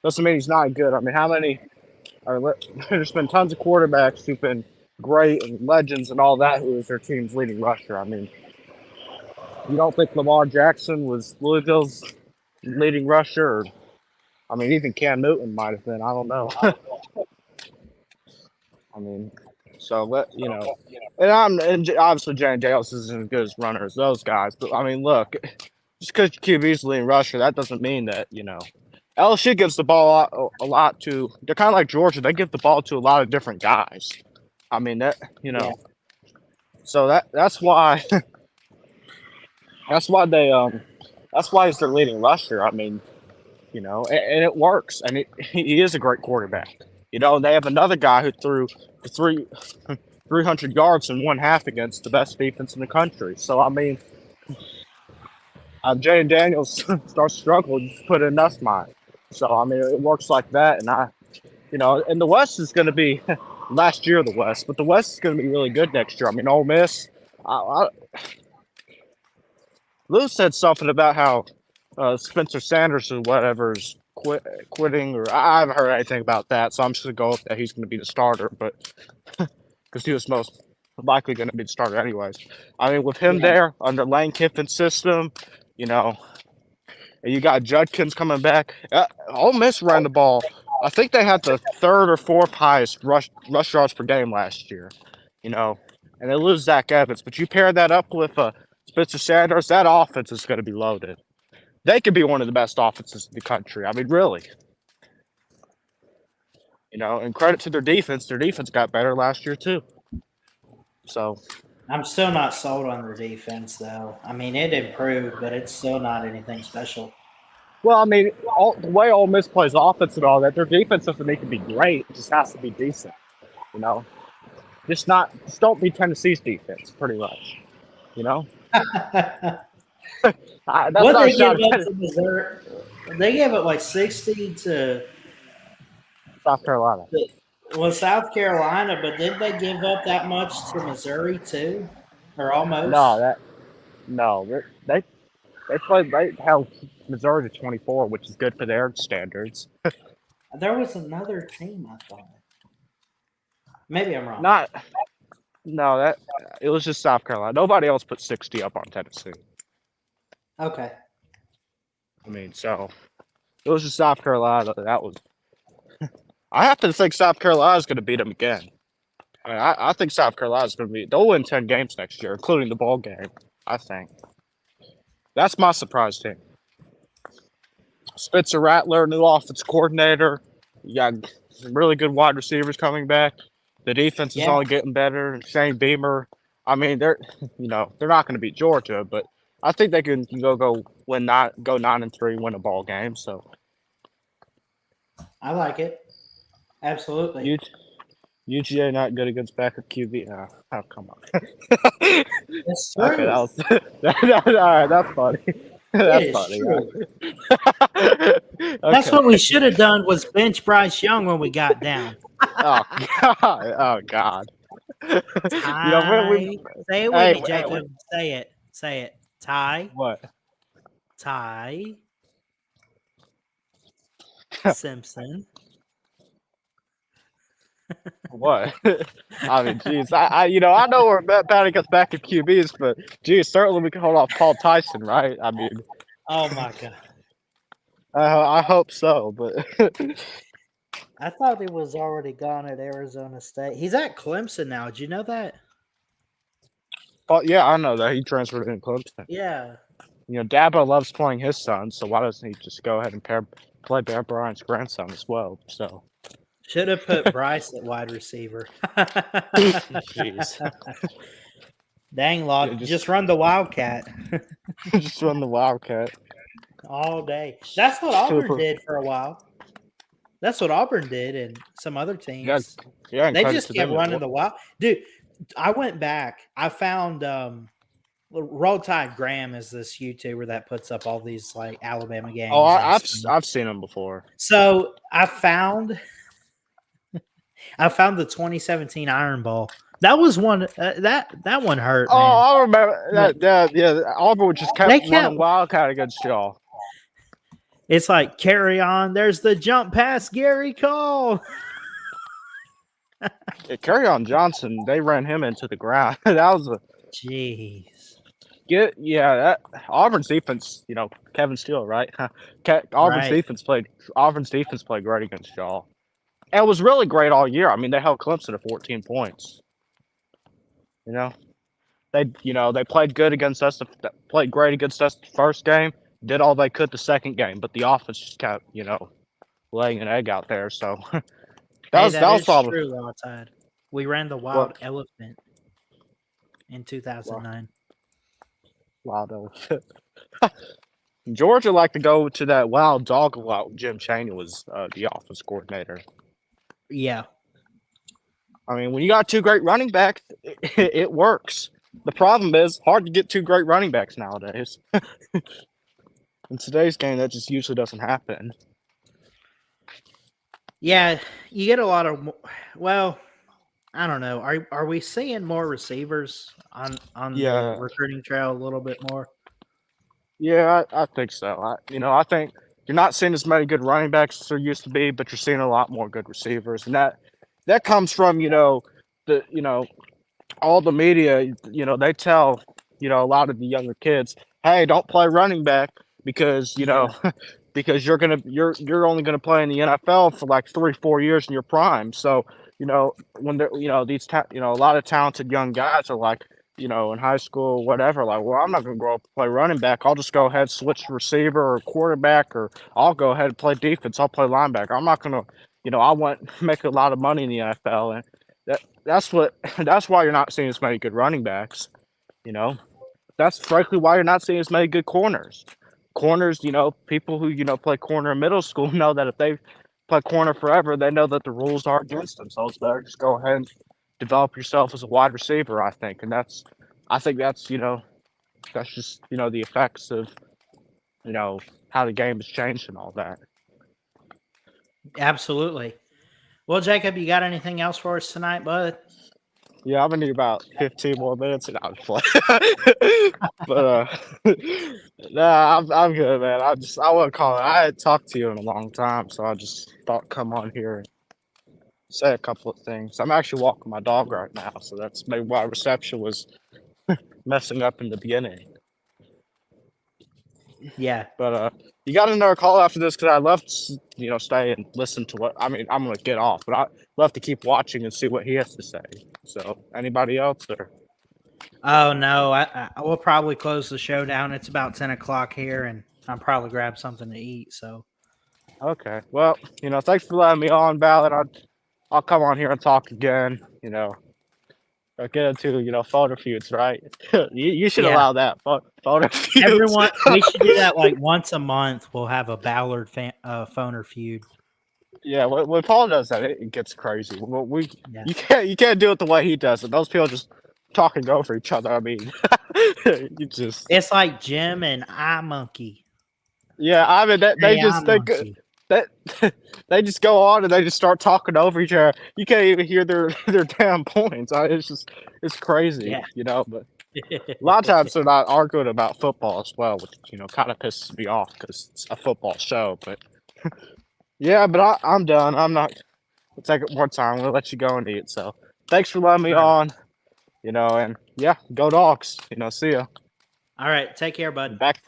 he's not good. I mean, there's been tons of quarterbacks who've been great and legends and all that who is their team's leading rusher. I mean, you don't think Lamar Jackson was Louisville's leading rusher? Or, I mean, even Cam Newton might have been. I don't know. I mean, and obviously Jane Dales isn't as good as runner as those guys. But I mean, look, just because your QB's the leading rusher, that doesn't mean that LSU gives the ball a lot to. They're kind of like Georgia. They give the ball to a lot of different guys. I mean Yeah. So that's why. That's why he's their leading rusher. I mean, and it works, and he is a great quarterback. They have another guy who threw 300 yards in one half against the best defense in the country. So I mean, Jay Daniels starts struggling, just put in us mine. So I mean, it works like that, and the West is going to be last year of the West, but the West is going to be really good next year. I mean, Ole Miss. Lou said something about how Spencer Sanders or whatever is quitting, or I haven't heard anything about that, so I'm just gonna go with that he's gonna be the starter, but because he was most likely gonna be the starter anyways. I mean, with him there under Lane Kiffin's system, and you got Judkins coming back. Ole Miss ran the ball. I think they had the third or fourth highest rush yards per game last year, and they lose Zach Evans, but you pair that up with Spencer Sanders, that offense is going to be loaded. They could be one of the best offenses in the country. I mean, really. And credit to their defense. Their defense got better last year, too. So. I'm still not sold on their defense, though. I mean, it improved, but it's still not anything special. Well, I mean, the way Ole Miss plays offense and all that, their defense doesn't need to be great. It just has to be decent. Just don't be Tennessee's defense, pretty much. What they give up to Missouri? They gave up like 60 to South Carolina. South Carolina, but did they give up that much to Missouri too, or almost? They held Missouri to 24, which is good for their standards. There was another team, I thought. Maybe I'm wrong. It was just South Carolina. Nobody else put 60 up on Tennessee. Okay. I mean, so it was just South Carolina. That was. I happen to think South Carolina is going to beat them again. I mean, I think South Carolina is going to they'll win 10 games next year, including the bowl game. I think. That's my surprise team. Spitzer Rattler, new offense coordinator. You got some really good wide receivers coming back. The defense is Yeah. only getting better. Shane Beamer. I mean, they're they're not going to beat Georgia, but I think they can go 9-3, win a ball game. So I like it. Absolutely. UGA not good against backup QB. Oh, come on. It's true. Okay, that was all right. That's funny. That's It is funny. true. Okay. That's what we should have done was bench Bryce Young when we got down. Oh God. Oh God. Ty. Say it with Hey, me, Jacob. Say it. Say it. Ty. What? Ty. Simpson. What? I mean, geez, I know we're bad against backup QBs, but geez, certainly we can hold off Paul Tyson, right? I mean, Oh my God. I hope so, but I thought he was already gone at Arizona State. He's at Clemson now. Did you know that? oh yeah, I know that he transferred in Clemson. Yeah. Dabo loves playing his son, so why doesn't he just go ahead and play Bear Bryant's grandson as well? So Should have put Bryce at wide receiver. jeez, Dang, Law. Yeah, just run the Wildcat just run the Wildcat. all day. That's what Auburn did for a while. That's what Auburn did and some other teams. Yeah, They just kept running the wild. Dude, I went back. I found Roll Tide Graham is this YouTuber that puts up all these like Alabama games. Oh, I've seen him before. So I found the 2017 Iron Bowl. That was one that one hurt. Oh, Man. I remember that. Yeah, Auburn just kept running Wildcat against y'all. It's like carry on. There's the jump pass, Gary Cole. Yeah, Carry on Johnson, they ran him into the ground. That was a jeez. That Auburn's defense. Kevin Steele, right? Auburn's defense played great against y'all. And it was really great all year. I mean, they held Clemson to 14 points. They played good against us. Played great against us the first game. Did all they could the second game, but the offense just kept, laying an egg out there. So that was probably true. Outside, we ran the wild elephant in 2009. Wild elephant. Georgia liked to go to that wild dog a lot. Jim Chaney was the offense coordinator. Yeah. I mean, when you got two great running backs, it works. The problem is hard to get two great running backs nowadays. In today's game, that just usually doesn't happen. Yeah, you get a lot of. Well, I don't know. Are we seeing more receivers on the recruiting trail a little bit more? Yeah, I think so. I think you're not seeing as many good running backs as there used to be, but you're seeing a lot more good receivers, and that comes from all the media. They tell a lot of the younger kids, hey, don't play running back because because you're only gonna play in the NFL for like 3-4 years in your prime. So when they're a lot of talented young guys are like in high school or whatever, like, well, I'm not gonna grow up and play running back. I'll just go ahead switch to receiver or quarterback, or I'll go ahead and play defense. I'll play linebacker. I'm not gonna I want to make a lot of money in the NFL, and that's why you're not seeing as many good running backs. That's frankly why you're not seeing as many good corners. Corners, people who play corner in middle school know that if they play corner forever, they know that the rules are against them. So it's better just go ahead and develop yourself as a wide receiver, I think. And that's just the effects of how the game has changed and all that. Absolutely. Well, Jacob, you got anything else for us tonight, bud? Yeah, I'm gonna need about 15 more minutes and I'll play. But nah, I'm good, man. I want to call it. I hadn't talked to you in a long time, so I just thought come on here and say a couple of things. I'm actually walking my dog right now, so that's maybe why reception was messing up in the beginning. Yeah. But you got another call after this because I'd love to stay and listen to what I'm gonna get off, but I'd love to keep watching and see what he has to say. So anybody else or Oh no, I will probably close the show down. It's about 10 o'clock here, and I'll probably grab something to eat. So Okay. Well, thanks for letting me on, Ballard. I'll come on here and talk again. Or get into photo feuds, right? you should yeah, allow that photo feuds. everyone, we should do that like once a month. We'll have a Ballard phoner feud. Yeah, when Paul does that, it gets crazy. Yeah. You can't do it the way he does it. Those people just talking over each other. I mean, you just It's like Jim and iMonkey. yeah. I mean, they Hey, just iMonkey. that they just go on and they just start talking over each other. You can't even hear their damn points. It's crazy, Yeah. But a lot of times they're not arguing about football as well, which kind of pisses me off because it's a football show. But yeah, but I'm done. I'm not. We'll take it one time. We'll let you go and eat. So thanks for letting me All right. on. And yeah, go Dogs. See ya. All right. Take care, bud. Back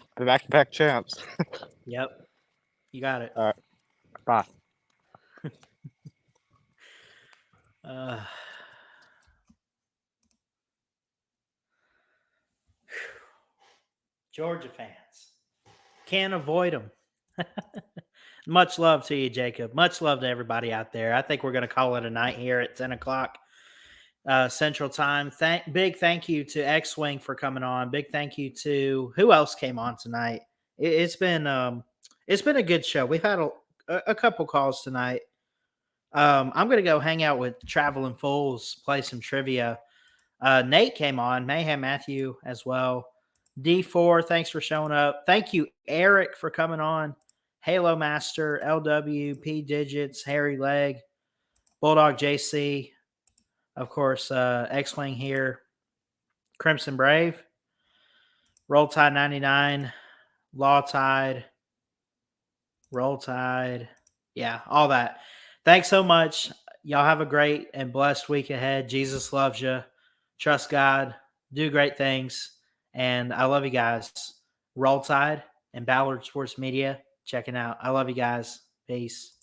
champs. Yep. You got it. All right. Bye. Uh, Georgia fans. Can't avoid them. Much love to you, Jacob. Much love to everybody out there. I think we're going to call it a night here at 10 o'clock Central Time. Big thank you to X-Wing for coming on. Big thank you to who else came on tonight. It's been a good show. We've had a couple calls tonight. I'm going to go hang out with Traveling Fools, play some trivia. Nate came on, Mayhem Matthew as well. D4, thanks for showing up. Thank you, Eric, for coming on. Halo Master, LW, P Digits, Harry Leg, Bulldog JC, of course, X-Wing here, Crimson Brave, Roll Tide 99, Law Tide, Roll Tide. Yeah, all that. Thanks so much. Y'all have a great and blessed week ahead. Jesus loves you. Trust God. Do great things. And I love you guys. Roll Tide and Ballard Sports Media checking out. I love you guys. Peace.